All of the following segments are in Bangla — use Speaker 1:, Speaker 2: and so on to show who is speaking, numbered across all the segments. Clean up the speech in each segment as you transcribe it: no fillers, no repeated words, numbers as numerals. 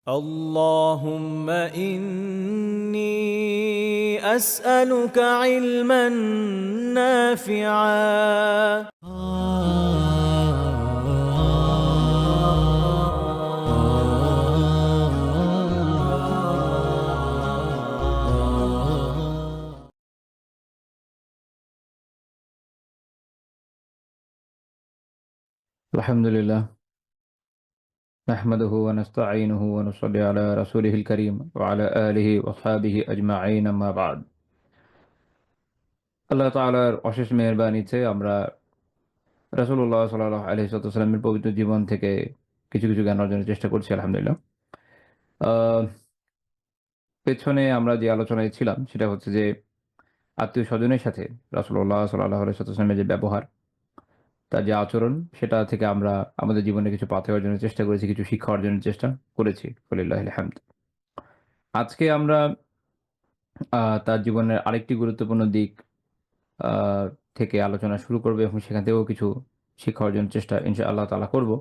Speaker 1: اللهم إني أسألك علما نافعا.
Speaker 2: الحمد لله نحمده ونستعينه ونصلي على رسوله الكريم وعلى آله وصحبه أجمعين أما بعد আল্লাহ তাআলার অশেষ মেহেরবানিতে আমরা রাসূলুল্লাহ সাল্লাল্লাহু আলাইহি ওয়াসাল্লামের পবিত্র জীবন থেকে কিছু জ্ঞান অর্জনের চেষ্টা করছি আলহামদুলিল্লাহ। আহ পেছনে আমরা যে আলোচনায় ছিলাম সেটা হচ্ছে যে আত্মীয়-স্বজনের সাথে রাসূলুল্লাহ সাল্লাল্লাহু আলাইহি ওয়াসাল্লামের যে ব্যবহার, তার যে আচরণ সেটা থেকে আমরা আমাদের জীবনে কিছু পাথেয় অর্জনের চেষ্টা করেছি, কিছু শিক্ষা অর্জনের চেষ্টা করেছি। ওয়ালিল্লাহিল হামদ। আজকে আমরা তার জীবনের আরেকটি গুরুত্বপূর্ণ দিক আ থেকে আলোচনা শুরু করব এবং সেখান থেকেও কিছু শিক্ষা অর্জনের চেষ্টা ইনশাআল্লাহ তাআলা করব।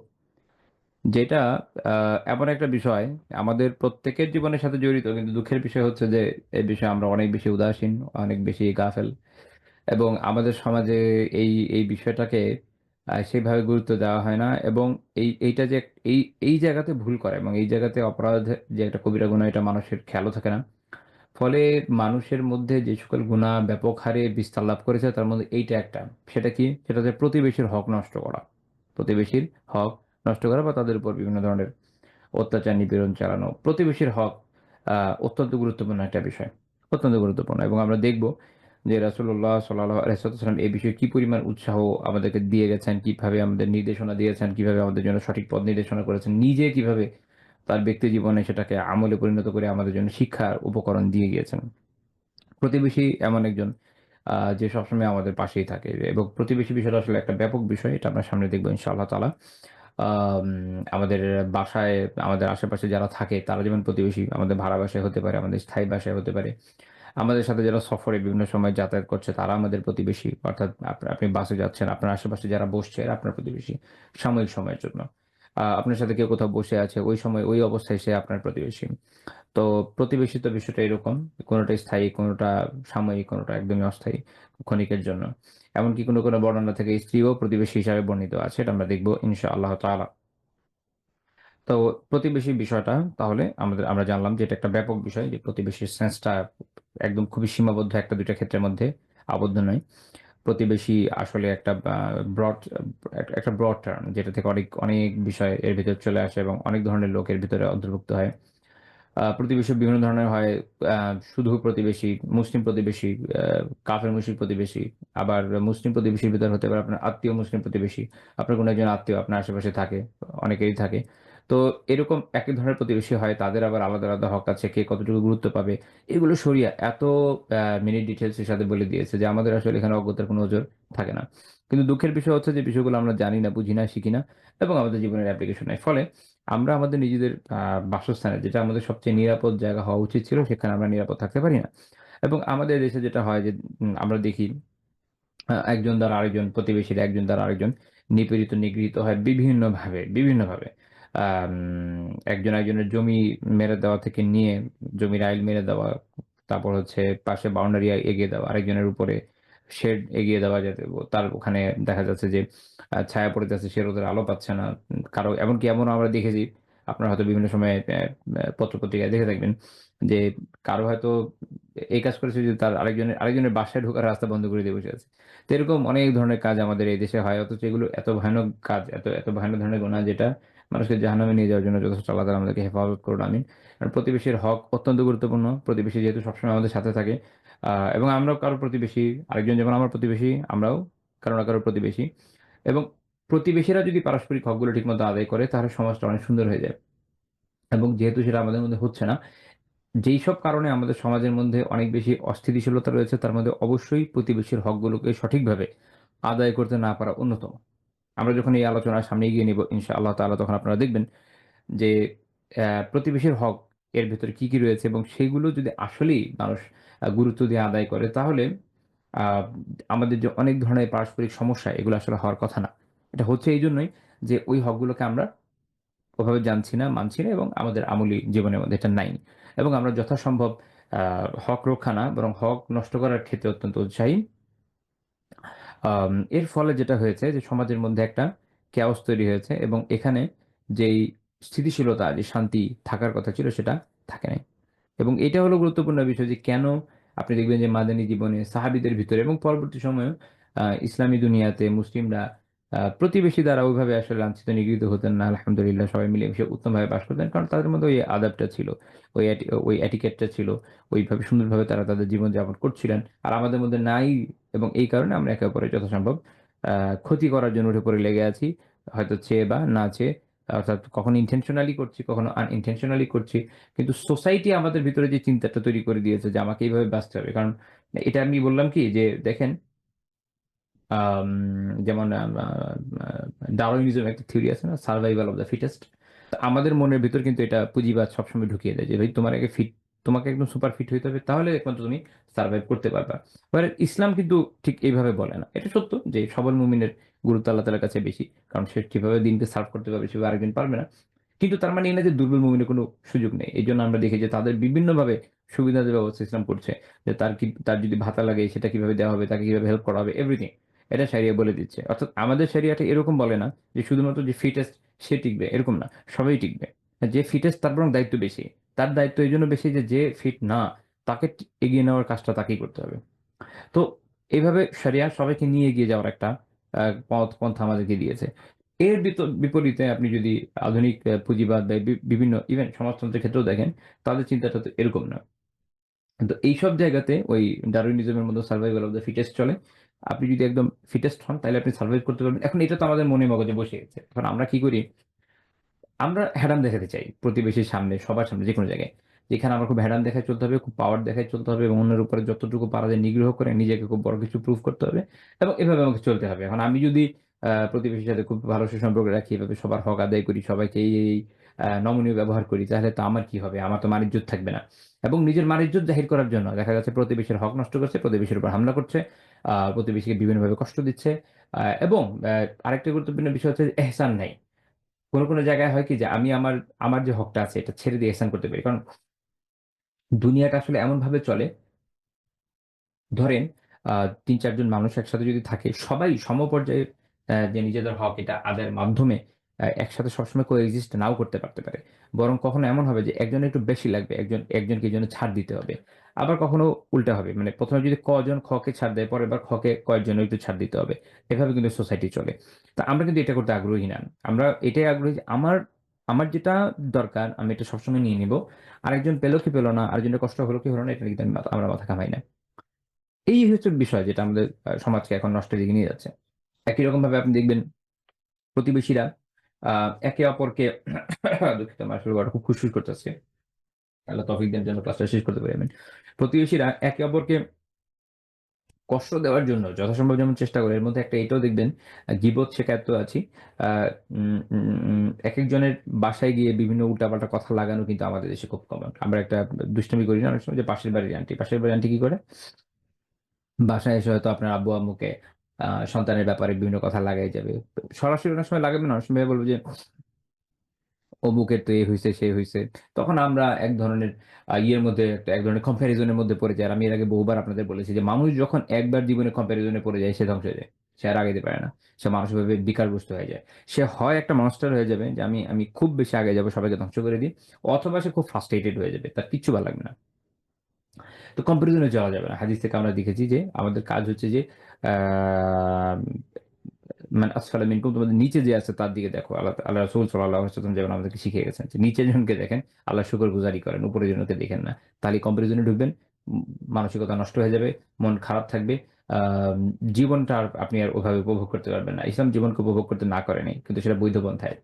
Speaker 2: যেটা আ এমন একটা বিষয় আমাদের প্রত্যেকের জীবনের সাথে জড়িত, কিন্তু দুঃখের বিষয় হচ্ছে যে এই বিষয়ে আমরা অনেক বেশি উদাসীন, অনেক বেশি গাফেল এবং আমাদের সমাজে এই বিষয়টাকে সেভাবে গুরুত্ব দেওয়া হয় না এবং এইটা যে এই জায়গাতে ভুল করে এবং এই জায়গাতে অপরাধ যে একটা কবিরা গুনাহ, এটা মানুষের খেয়ালও থাকে না। ফলে মানুষের মধ্যে যে সকল গুনাহ ব্যাপক হারে বিস্তার লাভ করেছে তার মধ্যে এইটা একটা। সেটা কি? সেটা হচ্ছে প্রতিবেশীর হক নষ্ট করা। প্রতিবেশীর হক নষ্ট করা বা তাদের উপর বিভিন্ন ধরনের অত্যাচার, নিপীড়ন চালানো। প্রতিবেশীর হক আ অত্যন্ত গুরুত্বপূর্ণ একটা বিষয়। অত্যন্ত গুরুত্বপূর্ণ এবং আমরা দেখব যে রাসূলুল্লাহ সাল্লাল্লাহু আলাইহি ওয়াসাল্লাম এই বিষয়ে কি পরিমাণ উৎসাহ আমাদেরকে দিয়ে গেছেন, কিভাবে আমাদের নির্দেশনা দিয়েছেন, কিভাবে আমাদের জন্য সঠিক পথ নির্দেশনা করেছেন, নিজে কিভাবে তার ব্যক্তি জীবনে সেটাকে আমলে পরিণত করে আমাদের জন্য শিক্ষার উপকরণ দিয়ে গিয়েছেন। প্রতিবেশী এমন একজন যে সবসময় আমাদের পাশেই থাকে এবং প্রতিবেশী বিষয়টা আসলে একটা ব্যাপক বিষয়। এটা আমরা সামনে দেখব ইনশাআল্লাহ তাআলা। আম আমাদের বাসায়, আমাদের আশেপাশে যারা থাকে তারা যেমন প্রতিবেশী, আমাদের ভাড়া বাসায় হতে পারে, আমাদের স্থায়ী বাসায় হতে পারে। আমাদের সাথে যারা সফরে বিভিন্ন সময় যাতায়াত করছে তারা আমাদের প্রতিবেশী। অর্থাৎ আপনি বাসে যাচ্ছেন, আপনার আশেপাশে যারা বসছে এরা আপনার প্রতিবেশী সাময়িক সময়ের জন্য। আপনার সাথে কেউ কোথাও বসে আছে, ওই সময় ওই অবস্থায় সে আপনার প্রতিবেশী। তো প্রতিবেশিত বিষয়টা এরকম। কোনটা স্থায়ী, কোনটা সাময়িক, কোনটা একদমই অস্থায়ী, ক্ষণিকের জন্য। এমনকি কোনো বর্ণনা থেকে স্ত্রীও প্রতিবেশী হিসাবে বর্ণিত আছে। এটা আমরা দেখব ইনশাআল্লাহ তাআলা। তো প্রতিবেশী বিষয়টা তাহলে আমরা জানলাম যে এটা একটা ব্যাপক বিষয়, যে প্রতিবেশীর সেন্সটা একদম খুবই সীমাবদ্ধ ১ টা ২ টা ক্ষেত্রের মধ্যে আবদ্ধ নয়। প্রতিবেশী আসলে একটা ব্রড একটা ব্রড টার্ম, যেটা থেকে অনেক বিষয় এর ভিতরে চলে আসে এবং অনেক ধরনের লোক এর ভিতরে অন্তর্ভুক্ত হয়। প্রতিবেশী বিভিন্ন ধরনের হয়। আ শুধু প্রতিবেশী, মুসলিম প্রতিবেশী, কাফের মুশরিক প্রতিবেশী। আবার মুসলিম প্রতিবেশীর ভিতর হতে পারে আপনার আত্মীয় মুসলিম প্রতিবেশী। আপনার কোনো একজন আত্মীয় আপনার আশেপাশে থাকে, অনেকেরই থাকে। তো এরকম একই ধরনের প্রতিবেশী হয়, তাদের আবার আলাদা হক আছে, কে কতটুকু গুরুত্ব পাবে। এগুলো শরিয়া এত মিনিট ডিটেইলস এর সাথে বলে দিয়েছে যে আমাদের আসলে এখানে অজ্ঞতার কোনো ওজোর থাকে না। কিন্তু দুঃখের বিষয় হচ্ছে যে বিষয়গুলো আমরা জানি না, বুঝি না, শিখি না এবং আমাদের জীবনের অ্যাপ্লিকেশন নাই। ফলে আমরা আমাদের নিজেদের বাসস্থানে, যেটা আমাদের সবচেয়ে নিরাপদ জায়গা হওয়া উচিত ছিল, সেখানে আমরা নিরাপদ থাকতে পারি না। এবং আমাদের দেশে যেটা হয় যে আমরা দেখি একজন দ্বারা আরেকজন, প্রতিবেশীরা একজন দ্বারা আরেকজন নিপীড়িত, নিগৃহীত হয় বিভিন্নভাবে। আম একজন একজনের জমি মেরে দেওয়া থেকে নিয়ে জমির আইল মেরে দেওয়া, তারপর হচ্ছে পাশে বাউন্ডারি এগিয়ে দেওয়া, আরেকজনের উপরে শেড এগিয়ে দেওয়া, যাতে তার ওখানে দেখা যাচ্ছে যে ছায়া পড়ে যাচ্ছে, সে রোদের আলো পাচ্ছে না। কারো এমনও আমরা দেখেছি, আপনারা হয়তো বিভিন্ন সময়ে পত্র-পত্রিকায় দেখে থাকবেন যে কারো হয়তো এই কাজ করেছে যে তার আরেকজনের বাসায় ঢোকার রাস্তা বন্ধ করে দিয়ে বসে আছে। তো এরকম অনেক ধরনের কাজ আমাদের এই দেশে হয়। অথচ এগুলো এত ভয়ানক কাজ, এত ভয়ানক ধরনের গুনাহ, যেটা মানুষকে জাহান্নামে নিয়ে যাওয়ার জন্য যথেষ্ট। আল্লাহ তাআলা আমাদেরকে হেফাজত করুন, আমিন। কারণ প্রতিবেশীর হক অত্যন্ত গুরুত্বপূর্ণ। প্রতিবেশী যেহেতু সবসময় আমাদের সাথে থাকে এবং আমরাও কারো প্রতিবেশী, আরেকজন যেমন আমার প্রতিবেশী, আমরাও কারো না কারো প্রতিবেশী। এবং প্রতিবেশীরা যদি পারস্পরিক হকগুলো ঠিকমতো আদায় করে তাহলে সমাজটা অনেক সুন্দর হয়ে যায়। এবং যেহেতু সেটা আমাদের মধ্যে হচ্ছে না, যেইসব কারণে আমাদের সমাজের মধ্যে অনেক বেশি অস্থিতিশীলতা রয়েছে, তার মধ্যে অবশ্যই প্রতিবেশীর হকগুলোকে সঠিকভাবে আদায় করতে না পারা অন্যতম। আমরা যখন এই আলোচনা সামনে এগিয়ে নিব ইনশাআল্লাহ তাআলা, তখন আপনারা দেখবেন যে প্রতিবেশীর হক এর ভেতরে কি রয়েছে এবং সেগুলো যদি আসলেই মানুষ গুরুত্ব দিয়ে আদায় করে, তাহলে আ আমাদের যে অনেক ধরনের পারস্পরিক সমস্যা, এগুলো আসলে হওয়ার কথা না। এটা হচ্ছে এইজন্যই যে ওই হকগুলোকে আমরা ওভাবে জানছি না, মানছি না এবং আমাদের আমলি জীবনের মধ্যে এটা নাই। এবং আমরা যথাসম্ভব আ হক রক্ষা না বরং হক নষ্ট করার ক্ষেত্রে অত্যন্ত উৎসাহী। এর ফলে যেটা হয়েছে যে সমাজের মধ্যে একটা chaos তৈরি হয়েছে এবং এখানে যেই স্থিতিশীলতা, যে শান্তি থাকার কথা ছিল সেটা থাকে নাই। এবং এটা হলো গুরুত্বপূর্ণ বিষয় যে কেন আপনি দেখবেন যে মাদানী জীবনে সাহাবীদের ভিতরে এবং পরবর্তী সময়েও ইসলামী দুনিয়াতে মুসলিমরা প্রতিবেশী দ্বারা ওইভাবে আসলে লাঞ্ছিত নিগৃহীত হতেন না। আলহামদুলিল্লাহ সবাই মিলেমিশে উত্তমভাবে বাস করতেন। কারণ তাদের মধ্যে ওই আদাবটা ছিল, ওই এটিকেটটা ছিল। ওইভাবে সুন্দরভাবে তারা তাদের জীবনযাপন করছিলেন। আর আমাদের মধ্যে নাই এবং এই কারণে আমরা একে অপরের যথাসম্ভব আ ক্ষতি করার জন্য উঠে পড়ে লেগে আছি। হয়তো চেয়ে বা না চেয়ে। অর্থাৎ কখনো ইনটেনশনালি করছি, কখনো আনইনটেনশনালি করছি। কিন্তু সোসাইটি আমাদের ভিতরে যে চিন্তাটা তৈরি করে দিয়েছে যে আমাকে এইভাবে বাঁচতে হবে। কারণ এটা আমি বললাম কি যে দেখেন আম যেমন ডারউইনিজম একটা থিওরি আছে না? Survival of the fittest. তো আমাদের মনের ভিতর কিন্তু এটা পুঁজিবাদ সবসময় ঢুকিয়ে দেয় যে ভাই তোমাকে একদম সুপার ফিট হইতে হবে তাহলে একমাত্র তুমি সারভাইভ করতে পারবা। ইসলাম কিন্তু ঠিক এইভাবে বলে না। এটা সত্য যে সবল মুমিনের গুরুত্ব আল্লাহ তাআলার কাছে বেশি। কারণ সে যেভাবে দিনকে সার্ভ করতে পারবে সেভাবে আরেকদিন পারবে না। কিন্তু তার মানে এই না যে দুর্বল মুমিনের কোনো সুযোগ নেই। এজন্য আমরা দেখি যে তাদের বিভিন্নভাবে সুবিধা দেওয়ার ব্যবস্থা ইসলাম করছে। যে তার যদি ভাতা লাগে সেটা কিভাবে দেওয়া হবে, তাকে কিভাবে হেল্প করা হবে, এভরিথিং। এটা শারিয়া বলে দিচ্ছে। অর্থাৎ আমাদের শারিয়াটা এরকম বলে না যে শুধুমাত্র যে ফিটেস্ট সে টিকবে, এরকম না। সবাই টিকবে। যে ফিটেস্ট তার বরং দায়িত্ব বেশি। তার দায়িত্ব এইজন্য বেশি যে ফিট না, তাকে এগিয়ে নেওয়ার কাজটা তাকেই করতে হবে। তো এইভাবে শারিয়া সবাইকে নিয়ে এগিয়ে যাওয়ার একটা পন্থা আমাদেরকে দিয়েছে। এর বিপরীতে আপনি যদি আধুনিক পুঁজিবাদ বা বিভিন্ন ইভেন সমাজতন্ত্রের ক্ষেত্রেও দেখেন, তাদের চিন্তাটা তো এরকম না। কিন্তু এইসব জায়গাতে ওই ডারউইনিজমের মধ্যে সার্ভাইভাল অফ দ্য ফিটেস্ট চলে। আপনি যদি একদম ফিটেস্ট হন তাইলে আপনি সার্ভাইভ করতে পারবেন। এখন এটা তো আমাদের মনে মগজে বসে গেছে। এখন আমরা কি করি? আমরা হ্যাডাম দেখাতে চাই। প্রতিবেশীর সামনে, সবার সামনে যেকোনো জায়গায়। যেখানে আমার খুব হ্যাডাম দেখায় চলতে হবে, খুব পাওয়ার দেখায় চলতে হবে এবং অন্যের উপরে যতটুকু পারা যায় নিগ্রহ করে নিজেকে খুব বড় কিছু প্রুভ করতে হবে এবং এভাবে আমাকে চলতে হবে। এখন আমি যদি প্রতিবেশীর সাথে খুব ভালো সুসম্পর্ক রাখি, এভাবে সবার হক আদায় করি, সবাইকে এই নমনীয় ব্যবহার করি, তাহলে তো আমার কি হবে? আমার তো মান-ইজ্জত থাকবে না। এবং নিজের মান-ইজ্জত জাহির করার জন্য দেখা যাচ্ছে প্রতিবেশীর হক নষ্ট করছে, প্রতিবেশীর উপর হামলা করছে, প্রতিবেশীকে বিভিন্নভাবে কষ্ট দিচ্ছে। এবং আরেকটা গুরুত্বপূর্ণ বিষয় হচ্ছে যে এহসান নাই। কোনো জায়গায় হয় কি যে আমি আমার যে হকটা আছে এটা ছেড়ে দিয়ে এহসান করতে পারি। কারণ দুনিয়াটা আসলে এমনভাবে চলে, ধরেন ৩-৪ জন মানুষ একসাথে যদি থাকে, সবাই সমপর্যায়ে যে নিজেদের হক এটা আদায়ের মাধ্যমে একসাথে সবসময় coexist নাও করতে পারতে পারে। বরং কখনো এমন হবে যে একজনের একটু বেশি লাগবে, একজনকে এজন্য ছাড় দিতে হবে। আবার কখনো উল্টা হবে। মানে ১ম এ যদি কজন খকে ছাড় দেয়, পরের বার খকে কয়েকজনের একটু ছাড় দিতে হবে। এভাবে কিন্তু সোসাইটি চলে। তো আমরা কিন্তু এটা করতে আগ্রহী না। আমরা এটাই আগ্রহী যে আমার যেটা দরকার আমি এটা সবসময় নিয়ে নিবো। আরেকজন পেল কি পেল না, আরেকজনের কষ্ট হলো কি হলো না এটা নিয়ে কিন্তু আমরা মাথা ঘামাই না। এই হচ্ছে বিষয় যেটা আমাদের সমাজকে এখন নষ্টের দিকে নিয়ে যাচ্ছে। একই রকমভাবে আপনি দেখবেন প্রতিবেশীরা আ একে অপরকে দুঃখিত আমার আসলে গলাটা খুব খুশখুস করতেছে। আল্লাহ তৌফিক দেন যেন ক্লাসটা শেষ করতে পারি আমি। প্রতিবেশীরা একে অপরকে কষ্ট দেওয়ার জন্য যথাসম্ভব যেমন চেষ্টা করে, এর মধ্যে একটা এটাও দেখবেন গীবত শেখায়ত তো আছি। আ উম উম একেকজনের বাসায় গিয়ে বিভিন্ন উল্টাপাল্টা কথা লাগানো কিন্তু আমাদের দেশে খুব কমন। আমরা একটা দুষ্টামি করি না অনেক সময় যে পাশের বাড়ির আন্টি কি করে? বাসায় এসে হয়তো আপনার আব্বু-আম্মুকে সন্তানের ব্যাপারে বিভিন্ন কথা লাগাই যাবে। সরাসরি অনেক সময় লাগাবে না, অনেক সময় বলবে যে, অমুকের তো এই হইছে, সেই হইছে। তখন আমরা এক ধরনের ইয়ের মধ্যে এক ধরনের কম্প্যারিজন এর মধ্যে পড়ে যাই। আর আমি এর আগে বহুবার আপনাদের বলেছি যে, মানুষ যখন একবার জীবনে কম্প্যারিজন এ পড়ে যায়, সে ধ্বংস হয়ে যায়। সে আর আগাইতে পারে না। সে মানসিকভাবে বিকারগ্রস্ত হয়ে যায়। সে হয় একটা মনস্টার হয়ে যাবে যে, আমি খুব বেশি আগায় যাবো, সবাইকে ধ্বংস করে দিই। অথবা সে খুব ফ্রাস্ট্রেটেড হয়ে যাবে। তার কিচ্ছু ভাল লাগবে না। তো কম্পারিজন এ যাওয়া যাবে না। হাদিস থেকে আমরা দেখেছি যে আমাদের কাজ হচ্ছে যে আ মানে আসফালা মিনকুম তোমাদের নিচে যে আছে তার দিকে দেখো। আল্লাহ রাসূল সাল্লাল্লাহু আলাইহি ওয়াসাল্লাম যেমন আমাদেরকে শিখিয়ে গেছেন যে নিচের জনকে দেখেন, আল্লাহর শুকরগুজারি করেন, উপরের জনকে দেখেন না। তাহলে কম্পারিজন এ ঢুকবেন, মানসিকতা নষ্ট হয়ে যাবে, মন খারাপ থাকবে। আ জীবনটা আপনি আর ওভাবে উপভোগ করতে পারবেন না। ইসলাম জীবনকে উপভোগ করতে না করে নাই। কিন্তু সেটা বৈধ পন্থায়।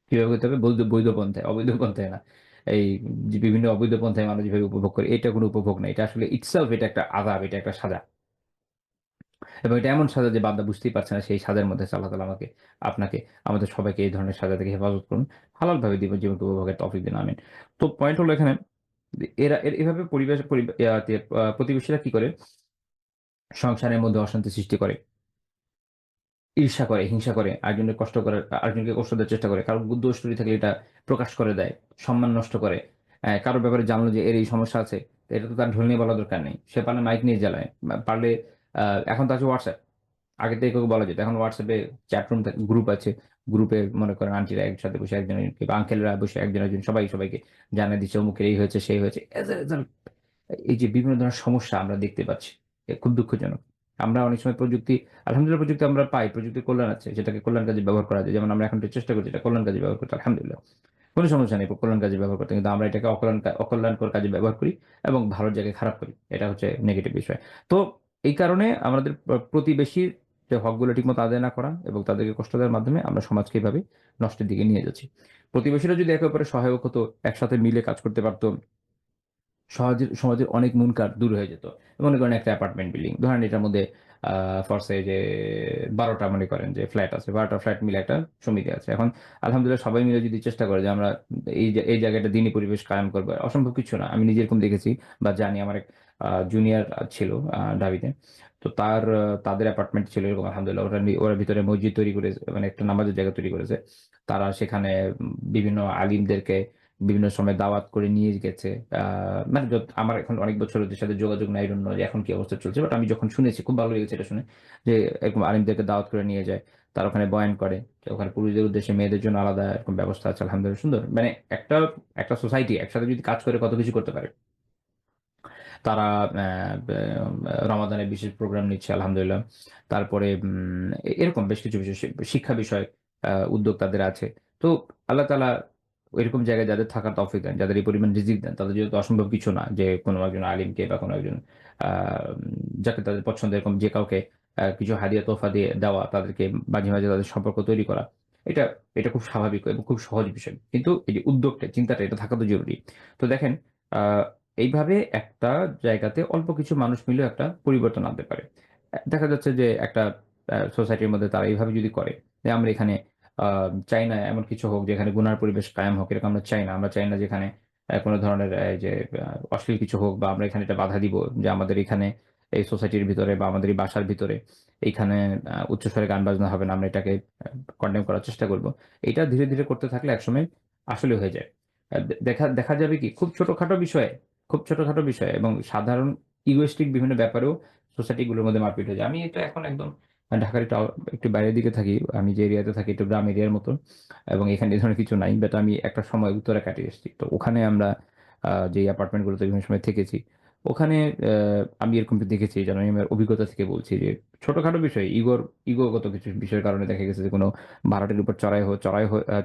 Speaker 2: কিভাবে করতে হবে? বৈধ পন্থায়, অবৈধ পন্থায় না। এই যে বিভিন্ন অবৈধ পন্থায় মানুষ যেভাবে উপভোগ করে, এটা কোনো উপভোগ না। এটা আসলে itself এটা একটা আযাব, এটা একটা সাজা। এবং এটা এমন সাজা যে বান্দা বুঝতেই পারছে না সেই সাজার মধ্যে আছে। আল্লাহ তাআলা আপনাকে, আমাদের সবাইকে এই ধরনের সাজা থেকে হেফাজত করুন। হালালভাবে জীবনকে উপভোগের তৌফিক দিন। আমিন। তো পয়েন্ট হলো এখানে এভাবে পরিবেশ পরি ইয়াতে প্রতিবেশীরা কি করে? সংসারের মধ্যে অশান্তি সৃষ্টি করে। ঈর্ষা করে, হিংসা করে, আরেকজনকে কষ্ট দেওয়ার চেষ্টা করে, কারো দোষ ত্রুটি থাকলে এটা প্রকাশ করে দেয়, সম্মান নষ্ট করে। কারো ব্যাপারে জানলো যে এর এই সমস্যা আছে, তো এটা তো তার ঢোল নিয়ে বলা দরকার নেই। সে পারলে মাইক নিয়ে জ্বালায়, পারলে এখন তো আছে হোয়াটসঅ্যাপ, আগে তো এগুলো বলা যেত, এখন হোয়াটসঅ্যাপে চ্যাটরুম গ্রুপ আছে, গ্রুপে মনে করেন আন্টিরা একসাথে বসে একজন কিংবা আঙ্কেলরা বসে একজন একজন সবাই সবাইকে জানিয়ে দিচ্ছে অমুকের এই হয়েছে সেই হয়েছে। এই যে বিভিন্ন ধরনের সমস্যা আমরা দেখতে পাচ্ছি, খুব দুঃখজনক। আমরা অনেক সময় প্রযুক্তি, আলহামদুলিল্লাহ প্রযুক্তি আমরা পাই, প্রযুক্তির কল্যাণ আছে, সেটাকে কল্যাণ কাজে ব্যবহার করা যায়। যেমন আমরা এখন একটু চেষ্টা করছি এটা কল্যাণ কাজে ব্যবহার করতে, আলহামদুলিল্লাহ কোনো সমস্যা নেই কল্যাণ কাজে ব্যবহার করতে, কিন্তু আমরা এটাকে অকল্যাণকর কাজে ব্যবহার করি এবং ভালোর জায়গায় খারাপ করি, এটা হচ্ছে নেগেটিভ বিষয়। তো এই কারণে আমাদের প্রতিবেশীর যে হকগুলো ঠিকমতো আদায় না করা এবং তাদেরকে কষ্ট দেওয়ার মাধ্যমে আমরা সমাজকে এভাবে নষ্টের দিকে নিয়ে যাচ্ছি। প্রতিবেশীরা যদি একে অপরের সহায়ক হতো, একসাথে মিলে কাজ করতে পারতো, সমাজের অনেক মুনকার দূর হয়ে যেত। মনে করেন একটা অ্যাপার্টমেন্ট বিল্ডিং, ধরেন এটার মধ্যে ফরসে যে 12টা মনে করেন যে ফ্ল্যাট আছে, 12টা ফ্ল্যাট মিলে একটা সমিতি আছে। এখন আলহামদুলিল্লাহ সবাই মিলে যদি চেষ্টা করে যে আমরা এই জায়গাটা দিনী পরিবেশ কায়েম করবো, অসম্ভব কিছু না। আমি নিজে এরকম দেখেছি বা জানি, আমার এক জুনিয়র ছিল ঢাবিতে। তো তাদের অ্যাপার্টমেন্ট ছিল এরকম, আলহামদুলিল্লাহ ওরা ভিতরে মসজিদ তৈরি করে, মানে একটা নামাজের জায়গা তৈরি করেছে। তারা সেখানে বিভিন্ন আলিমদেরকে বিভিন্ন সময় দাওয়াত করে নিয়ে গেছে। মানে আমার এখন অনেক বছর ওদের সাথে যোগাযোগ নাই, জন্য যে এখন কি অবস্থা চলছে, বাট আমি যখন শুনেছি খুব ভালো লেগেছে এটা শুনে, যে এরকম আলিমদেরকে দাওয়াত করে নিয়ে যায়, তারা ওখানে বয়ান করে, যে ওখানে পুরুষদের উদ্দেশ্যে মেয়েদের জন্য আলাদা এরকম ব্যবস্থা আছে, আলহামদুলিল্লাহ সুন্দর। মানে একটা একটা সোসাইটি একসাথে যদি কাজ করে কত কিছু করতে পারে। তারা রমাদানের বিশেষ প্রোগ্রাম নিচ্ছে, আলহামদুলিল্লাহ। তারপরে এরকম বেশ কিছু বিষয়, শিক্ষা বিষয় উদ্যোগ তাদের আছে। তো আল্লাহ তাআলা এরকম জায়গায় যাদের থাকার তৌফিক দেন, যাদের এই পরিমাণ রিজিক দেন, তাদের যেহেতু অসম্ভব কিছু না যে কোনো একজন আলিমকে বা কোনো একজন যাকে তাদের পছন্দ এরকম যে কাউকে কিছু হাদিয়া তোফা দিয়ে দেওয়া, তাদেরকে মাঝে মাঝে তাদের সম্পর্ক তৈরি করা, এটা এটা খুব স্বাভাবিক এবং খুব সহজ বিষয়। কিন্তু এই যে উদ্যোগটা, চিন্তাটা, এটা থাকা তো জরুরি। তো দেখেন, এইভাবে একটা জায়গাতে অল্প কিছু মানুষ মিলেও একটা পরিবর্তন আনতে পারে। দেখা যাচ্ছে যে একটা সোসাইটির মধ্যে তারা এইভাবে যদি করে, যে আমরা এখানে চাই না এমন কিছু হোক যেখানে গুনার পরিবেশ কায়েম হোক, এরকম আমরা চাই না। আমরা চাই না যেখানে কোনো ধরনের যে অশ্লীল কিছু হোক, বা আমরা এখানে এটা বাধা দিব যে আমাদের এখানে এই সোসাইটির ভিতরে বা আমাদের এই বাসার ভিতরে এইখানে উচ্চস্বরে গান বাজনা হবে না, আমরা এটাকে কন্ডেম করার চেষ্টা করব। এটা ধীরে ধীরে করতে থাকলে একসময় আসলে হয়ে যায়। দেখা দেখা যাবে কি খুব ছোটখাটো বিষয় এবং সাধারণ ইগোইস্টিক বিভিন্ন ব্যাপারেও সোসাইটিগুলোর মধ্যে মারপিট হয়ে যায়। আমি এটা এখন একদম ঢাকার একটু বাইরের দিকে থাকি, আমি যে এরিয়াতে থাকি একটু গ্রাম এরিয়ার মতো, এবং এখানে এই ধরনের কিছু নাই। বাট আমি একটা সময় উত্তরে কাটিয়ে এসেছি, তো ওখানে আমরা যে অ্যাপার্টমেন্টগুলোতে বিভিন্ন সময় থেকেছি, ওখানে আমি এরকম দেখেছি, যেন আমি আমার অভিজ্ঞতা থেকে বলছি যে ছোটখাটো বিষয়, ইগোগত কিছু বিষয়ের কারণে দেখা গেছে যে কোনো ভাড়াটির উপর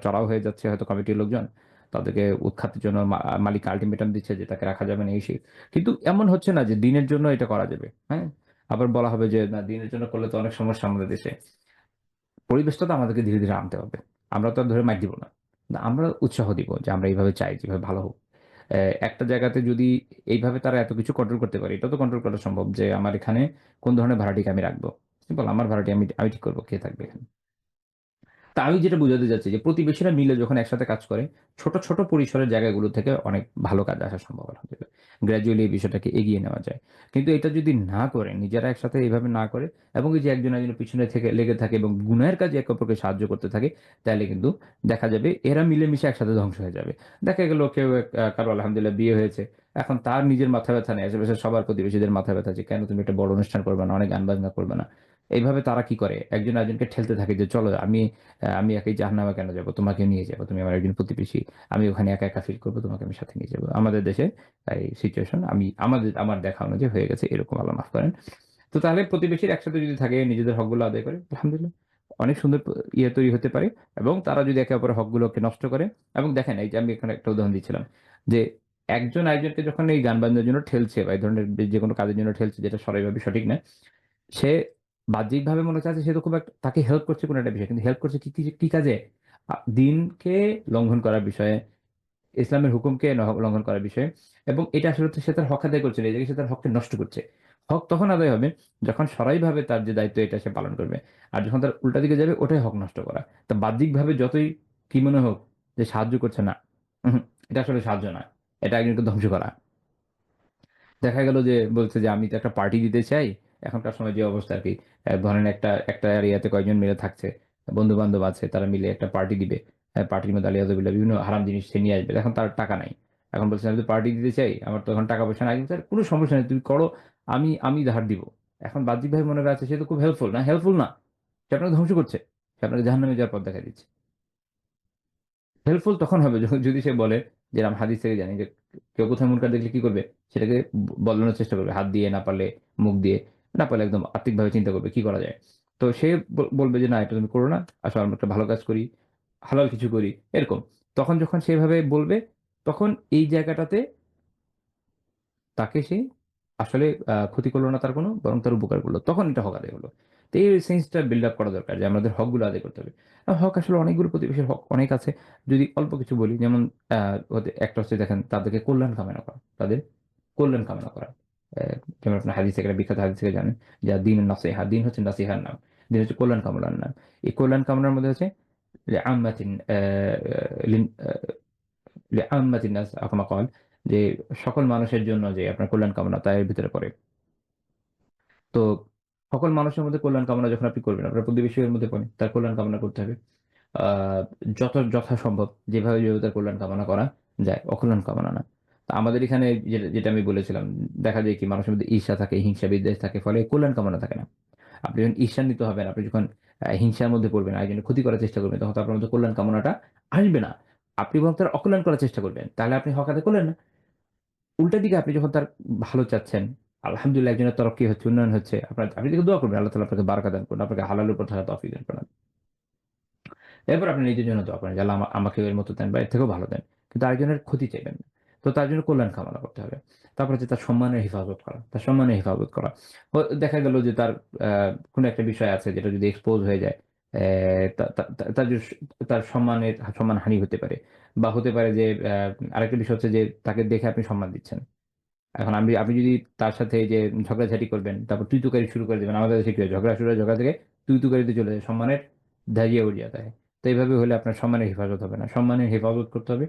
Speaker 2: চড়াও হয়ে যাচ্ছে হয়তো কমিটির লোকজন, তাদেরকে উৎখাতের জন্য মালিক আলটিমেটাম দিচ্ছে যে তাকে রাখা যাবে না, এই সেই। কিন্তু এমন হচ্ছে না যে দিনের জন্য এটা করা যাবে, হ্যাঁ। আবার বলা হবে যে না, দিনের জন্য করলে তো অনেক সমস্যা আমাদের দেশে। পরিবেশটা তো আমাদেরকে ধীরে ধীরে আনতে হবে। আমরা তো আর ধরে মাইক দিব না, না, আমরা উৎসাহ দিব যে আমরা এইভাবে চাই যেভাবে ভালো হোক। একটা জায়গাতে যদি এইভাবে তারা এত কিছু কন্ট্রোল করতে পারে, এটা তো কন্ট্রোল করা সম্ভব যে আমার এখানে কোন ধরনের ভাড়াটিকে আমি রাখবো। সিম্পল, আমার ভাড়াটি আমি আমি ঠিক করবো কে থাকবে এখানে। তা আমি যেটা বোঝাতে চাচ্ছি যে প্রতিবেশীরা মিলে যখন একসাথে কাজ করে, ছোট ছোট পরিসরের জায়গাগুলো থেকে অনেক ভালো কাজ আসা সম্ভব, আলহামদুলিল্লাহ। গ্র্যাজুয়ালি এই বিষয়টাকে এগিয়ে নেওয়া যায়। কিন্তু এটা যদি না করে, নিজেরা একসাথে এইভাবে না করে, এবং এই যে একজন একজনের পিছনে থেকে লেগে থাকে এবং গুনাহের কাজে একে অপরকে সাহায্য করতে থাকে, তাহলে কিন্তু দেখা যাবে এরা মিলেমিশে একসাথে ধ্বংস হয়ে যাবে। দেখা গেল কেউ কারো আলহামদুলিল্লাহ বিয়ে হয়েছে, এখন তার নিজের মাথা ব্যথা নেই, আশেপাশে সবার প্রতিবেশীদের মাথা ব্যথা আছে, কেন তুমি একটা বড় অনুষ্ঠান করবে না, অনেক গান বাজনা করবে না। এইভাবে তারা কি করে, একজন একজনকে ঠেলতে থাকে যে চলো, আমি একই জাহান্নামে কেন যাবো, তোমাকে নিয়ে যাবো, তুমি আমার একজন প্রতিবেশী, আমি ওখানে একা একা ফিল করবো, তোমাকে আমি সাথে নিয়ে যাবো। আমাদের দেশে এই সিচুয়েশন আমার দেখা অনুযায়ী হয়ে গেছে এরকম, আল্লাহ মাফ করেন। তো তাহলে প্রতিবেশীর একসাথে যদি থাকে, নিজেদের হকগুলো আদায় করে, আলহামদুলিল্লাহ অনেক সুন্দর ইয়ে তৈরি হতে পারে। এবং তারা যদি একে অপরের হকগুলোকে নষ্ট করে, এবং দেখেন এই যে আমি এখানে একটা উদাহরণ দিচ্ছিলাম, যে একজন একজনকে যখন এই গান বাজনার জন্য ঠেলছে বা এই ধরনের যে কোনো কাজের জন্য ঠেলছে, যেটা সরাইভাবে সঠিক না, সে বাহ্যিকভাবে মনে হচ্ছে যে সে তো খুব একটা তাকে হেল্প করছে কোনো একটা বিষয়, কিন্তু হেল্প করছে কি কি কি কাজে? দিনকে লঙ্ঘন করার বিষয়ে, ইসলামের হুকুমকে লঙ্ঘন করার বিষয়ে। এবং এটা আসলে তো সে তার হক আদায় করছে না, এই জায়গায় সে তার হককে নষ্ট করছে। হক তখন আদায় হবে যখন সরাইভাবে তার যে দায়িত্ব এটা সে পালন করবে। আর যখন তার উল্টা দিকে যাবে, ওটাই হক নষ্ট করা। তা বাহ্যিকভাবে যতই কি মনে হোক যে সাহায্য করছে না, উহুম, এটা আসলে সাহায্য না, এটা একজনকে ধ্বংস করা। দেখা গেল যে বলছে যে আমি তো একটা পার্টি দিতে চাই, এখনকার সময় যে অবস্থা আরকি, ধরেন একটা এরিয়াতে কয়েকজন মিলে থাকছে, বন্ধু-বান্ধব আছে, তারা মিলে একটা পার্টি দিবে। পার্টির মধ্যে আলিয়াযুবিল্লাহ বিভিন্ন হারাম জিনিস সে নিয়ে আসবে। এখন তার টাকা নাই। এখন বলছে, "আমি তো পার্টি দিতে চাই। আমার তো এখন টাকা-পয়সা নাই।" স্যার কোনো সমস্যা নেই। তুমি করো, আমি ধার দিব। এখন বাহ্যিকভাবে মনে করা যাচ্ছে সে তো খুব হেল্পফুল। না, হেল্পফুল না। সে আপনাকে ধ্বংস করছে। সে আপনাকে জাহান্নামে যাওয়ার পথ দেখায় দিচ্ছে। হেল্পফুল তখন হবে যখন যদি সে বলে, যে আমরা হাদিস থেকে জানি যে কেউ কোথাও মুনকার দেখলে কি করবে? সেটাকে বদলানোর চেষ্টা করবে। হাত দিয়ে, না পারলে মুখ দিয়ে, না পারলে একদম আত্মিকভাবে চিন্তা করবে কি করা যায়। তো সে বলবে যে, "না, এটা তুমি করো না। আসো আমরা একটা ভালো কাজ করি, হালাল কিছু করি।" এরকম। তখন যখন সে এভাবে বলবে, তখন এই জায়গাটাতে তাকে সে আসলে ক্ষতি করল না তার কোনো, বরং তার উপকার করল। তখন এটা হক আদায় হলো। তো এই সেন্সটা বিল্ড আপ করা দরকার যে আমাদের হকগুলো আদায় করতে হবে। হক আসলে অনেকগুলো, প্রতিবেশীর হক অনেক আছে। যদি অল্প কিছু বলি, যেমন আ একটা হচ্ছে দেখেন তাদেরকে কল্যাণ কামনা করা। তাদের কল্যাণ কামনা করা। যেমন আপনার হাদিস থেকে, একটা বিখ্যাত হাদিস থেকে জানেন যে দ্বীনুন নাসিহা। দ্বীন হচ্ছে নাসিহার নাম। দ্বীন হচ্ছে কল্যাণ কামনার নাম। এই কল্যাণ কামনার মধ্যে হচ্ছে লিআম্মাতিন লিন লিআম্মাতিন নাস আও কামা ক্বাল, যে সকল মানুষের জন্য যে আপনার কল্যাণ কামনা তা এর ভিতরে পড়ে। তো সকল মানুষের মধ্যে কল্যাণ কামনা যখন আপনি করবেন, আপনার প্রতিবেশীর মধ্যে পড়ে, তার কল্যাণ কামনা করতে হবে। আ যথাসম্ভব যেভাবে তার কল্যাণ কামনা করা যায়, অকল্যাণ কামনা না। তো আমাদের এখানে যেটা আমি বলেছিলাম, দেখা যায় কি মানুষের মধ্যে ঈর্ষা থাকে, হিংসা বিদ্বেষ থাকে, ফলে কল্যাণ কামনা থাকে না। আপনি যখন ঈর্ষান্বিত হবেন, আপনি যখন হিংসার মধ্যে পড়বেন, আরেকজনের ক্ষতি করার চেষ্টা করবেন, তখন তো আপনার মধ্যে কল্যাণ কামনাটা আসবে না। আপনি বরং তার অকল্যাণ করার চেষ্টা করবেন। তাহলে আপনি হক আদায় করলেন না। উল্টা দিকে আপনি যখন তার ভালো চাচ্ছেন, আলহামদুলিল্লাহ একজনের তরক্কি হচ্ছে, উন্নয়ন হচ্ছে। আপনি তাকে দোয়া করবেন, আল্লাহ তাআলা আপনাকে বারাকা দান করুন, আপনাকে হালালের উপর থাকার তৌফিক দান করুন। এরপর আপনি নিজের জন্য দোয়া করেন যে, "আল্লাহ আমাকেও এর মতো দেন বা এর থেকেও ভালো দেন।" কিন্তু আরেকজনের ক্ষতি চাইবেন না। তো তার জন্য কল্যাণ কামনা করতে হবে। তারপর হচ্ছে তার সম্মানের হেফাজত করা। তার সম্মানের হেফাজত করা। দেখা গেল যে তার আ কোনো একটা বিষয় আছে যেটা যদি এক্সপোজ হয়ে যায়, তা তা তা তার যে তার সম্মানহানি হতে পারে। বা হতে পারে যে আরেকটা বিষয় হচ্ছে যে তাকে দেখে আপনি সম্মান দিচ্ছেন। এখন আপনি যদি তার সাথে এই যে ঝগড়াঝাটি করবেন, তারপর তুই-তুকারি শুরু করে দিবেন। আমাদের দেশে কি হয়? ঝগড়া শুরু হয়, ঝগড়া থেকে তুই-তুকারিতে চলে যায়। সম্মানের দাঁড়িয়ে উড়িয়ে দেয়। তো এইভাবে হলে আপনার সম্মানের হেফাজত হবে না। সম্মানের হেফাজত করতে হবে,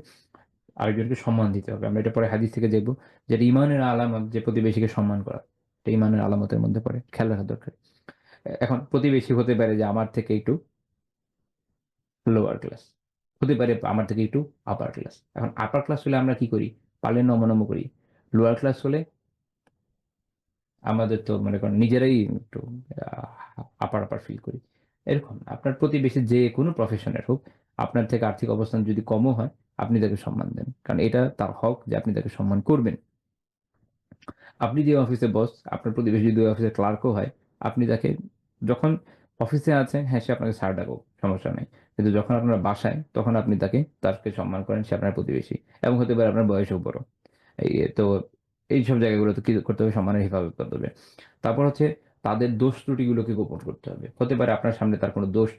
Speaker 2: আরেকজনকে সম্মান দিতে হবে। আমরা এটা পরে হাদিস থেকে দেখব যে এটা ঈমানের আলামত যে প্রতিবেশীকে সম্মান করা। এটা ঈমানের আলামতের মধ্যে পড়ে। খেয়াল রাখা দরকার। এখন প্রতিবেশী হতে পারে যে আমার থেকে একটু লোয়ার ক্লাস। হতে পারে আমার থেকে একটু আপার ক্লাস। এখন আপার ক্লাস হলে আমরা কি করি? পারলে নমঃ করি। লোয়ার ক্লাস হলে আমাদের তো মনে করেন নিজেরাই একটু আ আপার ফিল করি। এরকম না। আপনার প্রতিবেশী যে কোনো প্রফেশনের হোক, আপনার থেকে আর্থিক অবস্থান যদি কমও হয়, আপনি তাকে সম্মান দেন। কারণ এটা তার হক যে আপনি তাকে সম্মান করবেন। আপনি যে অফিসে বস, আপনার প্রতিবেশী যদি ওই অফিসের ক্লার্কও হয়, আপনি তাকে যখন অফিসে আছেন, হ্যাঁ, সে আপনাকে স্যার ডাকুক, সমস্যা নাই। কিন্তু যখন আপনার বাসায়, তখন আপনি তাকে সম্মান করেন, সে আপনার প্রতিবেশী। এবং হতে পারে আপনার বয়সেও বড়। তো এইসব জায়গাগুলোতে কি করতে হবে? সম্মানের হেফাজত করতে হবে। তারপর হচ্ছে তাদের দোষ ত্রুটিগুলোকে গোপন করতে হবে। হতে পারে আপনার সামনে তার কোনো দোষ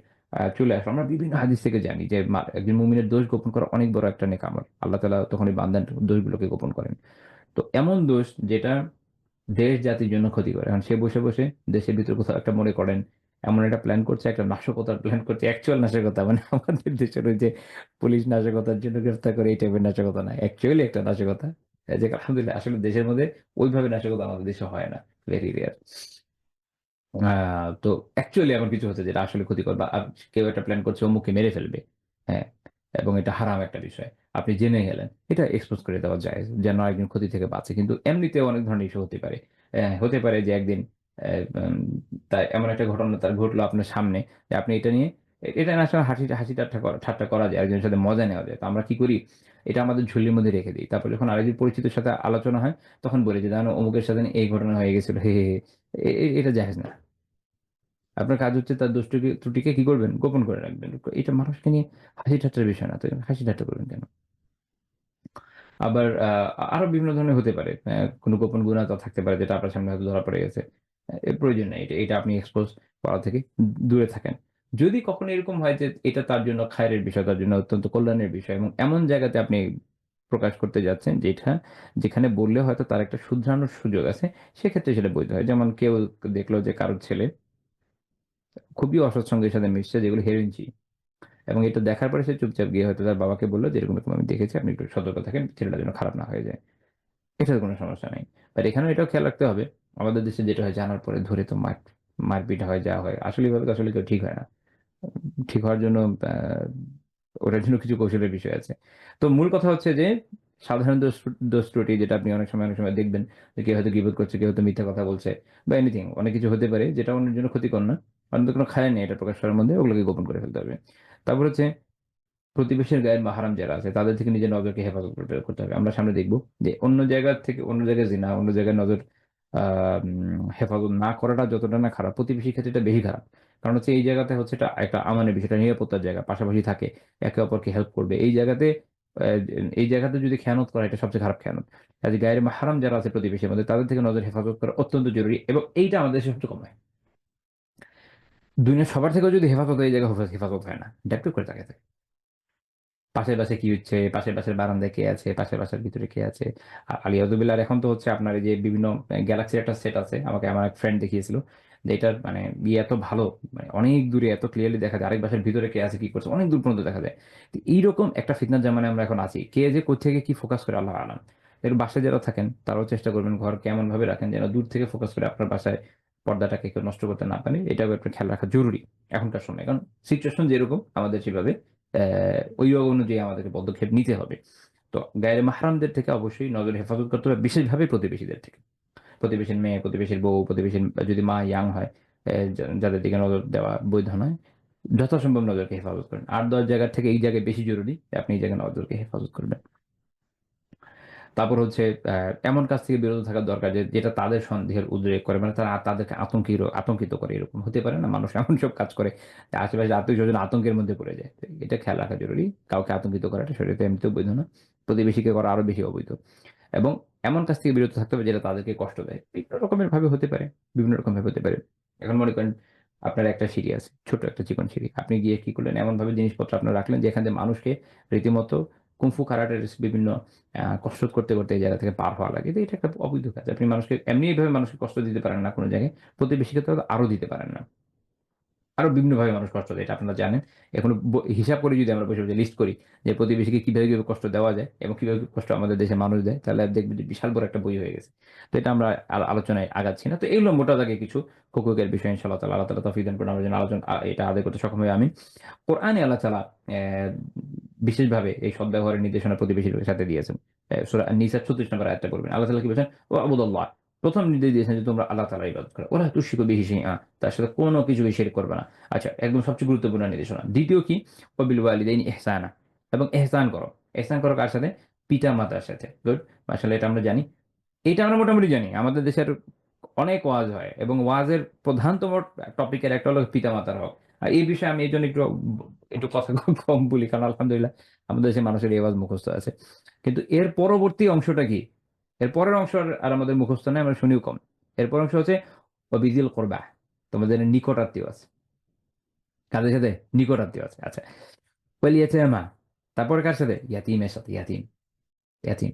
Speaker 2: চলে আসলো। আমরা বিভিন্ন হাদিস থেকে জানি যে একজন মুমিনের দোষ গোপন করা অনেক বড় একটা নেক আমল। আল্লাহ তাআলা তখন এই বান্দার দোষগুলোকে গোপন করেন। তো এমন দোষ যেটা দেশ জাতির জন্য ক্ষতিকর। এখন সে বসে দেশের ভিতরে কোথাও একটা মনে করেন এমন একটা প্ল্যান করছে, একটা নাশকতার প্ল্যান করছে, অ্যাকচুয়াল নাশকতা মানে আমাদের দেশের ওই যে পুলিশ নাশকতার জন্য গ্রেফতার করে এই টাইপের নাশকতা না। অ্যাকচুয়ালি একটা নাশকতা। যে আলহামদুলিল্লাহ আসলে দেশের মধ্যে ওইভাবে নাশকতা আমাদের দেশে হয় না। Very rare. আ তো অ্যাকচুয়ালি এমন কিছু হচ্ছে যেটা আসলে ক্ষতিকর, বা কেউ একটা প্ল্যান করছে অমুককে মেরে ফেলবে। হ্যাঁ? এবং এটা হারাম একটা বিষয়। আপনি জেনে গেলেন। এটা এক্সপোজ করে দেওয়া জায়েজ। যেন আরেকজন ক্ষতি থেকে বাঁচে। কিন্তু এমনিতেও অনেক ধরনের ইস্যু হতে পারে। হতে পারে যে একদিন উম তার এমন একটা ঘটনা তার ঘটলো আপনার সামনে যে আপনি এটা নিয়ে এটা না আসলে হাসি ঠাট্টা করা যায়। একজনের সাথে মজা নেওয়া যায়। তো আমরা কি করি? এটা আমাদের ঝুলির মধ্যে রেখে দেই। তারপর যখন আরেকজন পরিচিতের সাথে আলোচনা হয়, তখন বলি যে, "জানো অমুকের সাথে না এই ঘটনা হয়ে গেছিল। হে, হে, হে।" এটা জায়েজ না। আপনার কাজ হচ্ছে তার দোষ ত্রুটিকে কি করবেন? গোপন করে রাখবেন। এটা মানুষকে নিয়ে হাসি ঠাট্টার বিষয় না। তো হাসি ঠাট্টা করবেন কেন? আবার আরো বিভিন্ন ধরনের হতে পারে। কোনো গোপন গুণা তো থাকতে পারে যেটা আপনার সামনে হয়তো ধরা পড়ে গেছে। এর প্রয়োজন নেই। এটা আপনি এক্সপোজ করা থেকে দূরে থাকেন। যদি কখনো এরকম হয় যে এটা তার জন্য খায়ের বিষয়, তার জন্য অত্যন্ত কল্যাণের বিষয় এবং এমন জায়গাতে আপনি প্রকাশ করতে যাচ্ছেন যেখানে বললে হয়তো তার একটা শুধরানোর সুযোগ আছে, সেক্ষেত্রে সেটা বৈধ হয়। যেমন কেউ দেখলো যে কারো ছেলে খুবই অসৎ সঙ্গের সাথে মিশছে, যেগুলো হেরেঞ্চি। এবং এটা দেখার পরে সে চুপচাপ গিয়ে হয়তো তার বাবাকে বলল যে, "এরকম আমি দেখেছি। আপনি একটু সতর্ক থাকেন। ছেলেটা যেন খারাপ না হয়ে যায়।" এটাতে কোনো সমস্যা নাই। বাট এখানেও এটাও খেয়াল রাখতে হবে আমাদের দেশে যেটা হয় জানার পরে ধরে তো মারপিট হয়, যা হয় আসলে এভাবে তো আসলে কেউ ঠিক হয় না। ঠিক হওয়ার জন্য আহ, ওটার জন্য কিছু কৌশলের বিষয় আছে। তো মূল কথা হচ্ছে যে সাধারণ দোষ ত্রুটি যেটা আপনি অনেক সময় দেখবেন যে কেউ হয়তো গীবত করছে, কেউ হয়তো মিথ্যা কথা বলছে বা এনিথিং, অনেক কিছু হতে পারে যেটা অন্যের জন্য ক্ষতিকর না, অন্য কোনো খায় নেই এটা প্রকাশ করার মধ্যে, ওগুলোকে গোপন করে ফেলতে হবে। তারপর হচ্ছে প্রতিবেশীর গায়ের মাহারাম যারা আছে তাদের থেকে নিজের নজরকে হেফাজত করতে হবে। আমরা সামনে দেখবো যে অন্য জায়গা থেকে, অন্য জায়গায় জিনা, অন্য জায়গায় নজর হেফাজত না করাটা যতটা না খারাপ, প্রতিবেশীর ক্ষেত্রে এটা বেশি খারাপ। কারণ হচ্ছে এই জায়গাতে হচ্ছে এটা একটা আমানের বিষয়টা, নিরাপত্তার জায়গা, পাশাপাশি থাকে, একে অপরকে হেল্প করবে এই জায়গাতে। আহ, এই জায়গাতে যদি খেয়ানত করা, এটা সবচেয়ে খারাপ খেয়ানত। কাজে গায়ের মাহারাম যারা আছে প্রতিবেশীর মধ্যে, তাদের থেকে নজর হেফাজত করা অত্যন্ত জরুরি, এবং এইটা আমাদের দেশে সবচেয়ে কম হয়। দুনিয়া সবার থেকেও যদি হেফাজত হয়, এই জায়গায় হেফাজত হয় না, ডেপ্ট করে তাকে। পাশের বাসে কি হচ্ছে, পাশের বাসের বারান্দায় কে আছে, পাশের বাসার ভিতরে কে আছে। আর আলিয়াজুবিল্লাহ এখন তো হচ্ছে আপনার এই যে বিভিন্ন গ্যালাক্সির একটা সেট আছে, আমাকে আমার এক ফ্রেন্ড দেখিয়েছিল, যে এটার মানে ইয়ে এত ভালো, মানে অনেক দূরে এত ক্লিয়ারলি দেখা যায় আরেক বাসার ভিতরে কে আছে কি করছে, অনেক দূর পর্যন্ত দেখা যায়। তো এইরকম একটা ফিতনার জামানে আমরা এখন আছি, কে যে কোথেকে কি ফোকাস করে আল্লাহ আলাম। এর বাসায় যারা থাকেন তারাও চেষ্টা করবেন ঘর কেমন ভাবে রাখেন যেন দূর থেকে ফোকাস করে আপনার বাসায় পর্দাটাকে কেউ নষ্ট করতে না পারে, এটাও আপনার খেয়াল রাখা জরুরি এখনকার সময়। কারণ সিচুয়েশন যেরকম আমাদের সেভাবে ওই অনুযায়ী আমাদেরকে পদক্ষেপ নিতে হবে। তো গায়ের মাহরামদের থেকে অবশ্যই নজর হেফাজত করতে হবে, বিশেষভাবে প্রতিবেশীদের থেকে। প্রতিবেশীর মেয়ে, প্রতিবেশীর বউ, প্রতিবেশীর যদি মা ইয়াং হয়, যাদের দিকে নজর দেওয়া বৈধ নয়, যথাসম্ভব নজরকে হেফাজত করেন। 8-10 জায়গার থেকে এই জায়গায় বেশি জরুরি যে আপনি এই জায়গায় নজরকে হেফাজত করবেন। তারপর হচ্ছে এমন কাজ থেকে বিরত থাকা দরকার যেটা তাদের সন্দেহের উদ্রেক করে, মানে তারা তাদেরকে আতঙ্কিত করে, এরকম হতে পারে না মানুষ এমন সব কাজ করে যে আশেপাশে আত্মীয় স্বজন আতঙ্কের মধ্যে পড়ে যায়। তো এটা খেয়াল রাখা জরুরি। কাউকে আতঙ্কিত করাটা শরীরে এমনিতেও বৈধ না, প্রতিবেশীকে করা আরো বেশি অবৈধ। এবং এমন কাজ থেকে বিরত থাকতে হবে যেটা তাদেরকে কষ্ট দেয়, বিভিন্ন রকমের ভাবে হতে পারে, বিভিন্ন রকম ভাবে হতে পারে। এখন মনে করেন আপনার একটা সিঁড়ি আছে, ছোট একটা চিকন সিঁড়ি, আপনি গিয়ে কি করলেন, এমন ভাবে জিনিসপত্র আপনার রাখলেন যেখানে মানুষকে রীতিমতো কুমফু কারাটের বিভিন্ন কসরত করতে করতে এই জায়গা থেকে পার হওয়া লাগে। তো এটা একটা অবৈধ কাজ। আপনি মানুষকে এমনি এইভাবে মানুষকে কষ্ট দিতে পারেন না কোনো জায়গায়, প্রতিবেশীকে তো আরো দিতে পারেন না। আরো বিভিন্নভাবে মানুষ কষ্ট দেয়, এটা আপনারা জানেন। এখন হিসাব করে যদি আমরা বসে বসে লিস্ট করি যে প্রতিবেশীকে কিভাবে কিভাবে কষ্ট দেওয়া যায় এবং কিভাবে কষ্ট আমাদের দেশের মানুষ দেয়, তাহলে দেখবেন যে বিশাল বড় একটা বই হয়ে গেছে। তো এটা আমরা আলোচনায় আগাচ্ছি না। তো এগুলো মোটা দাগে কিছু হুকুকের বিষয়, ইনশাআল্লাহ তাআলা, আল্লাহ তাআলা তৌফিক দান করুন, আমরা যেন আলোচনা এটা আদায় করতে সক্ষম হই। আমি কোরআনে আল্লাহ তাআলা বিশেষভাবে এই সদ্ব্যবহারের নির্দেশনা প্রতিবেশীর সাথে দিয়েছেন। সূরা নিসা 36 নম্বর আয়াতটা বলবেন, আল্লাহ তাআলা কি বলেছেন, ও আবুদুল্লাহ, প্রথম নির্দেশ দিয়েছেন যে তোমরা আল্লাহ তাআলার ইবাদত করো, ওলা তুশরিকু বিহি শাইআ, তার সাথে কোনো কিছু শিরক করবে না। আচ্ছা, একদম সবচেয়ে গুরুত্বপূর্ণ নির্দেশনা। দ্বিতীয় কি, ওয়াবিল ওয়ালিদাইনি ইহসানা, এবং এহসান করো। এহসান করো কার সাথে? পিতা মাতার সাথে। গুড, মাশাআল্লাহ, এটা আমরা জানি, এটা আমরা মোটামুটি জানি। আমাদের দেশের অনেক ওয়াজ হয় এবং ওয়াজের প্রধানতম টপিকের একটা হলো পিতামাতার হক। আর এই বিষয়ে আমি এই জন্য একটু একটু কথা কম বলি, কারণ আলহামদুলিল্লাহ আমাদের দেশের মানুষের এই ওয়াজ মুখস্থ আছে। কিন্তু এর পরবর্তী অংশটা কি? এর পরের অংশ আর আমাদের মুখস্থ নেই, আমরা শুনিও কম। এরপর অংশ হচ্ছে অবিজিল করবা, তোমাদের নিকট আত্মীয় আছে। কাদের সাথে? নিকট আত্মীয় আছে। আচ্ছা, ওয়াল ইয়াতামা, তারপর কার সাথে? ইয়াতিমের সাথে। ইয়াতিম, ইয়াতিম,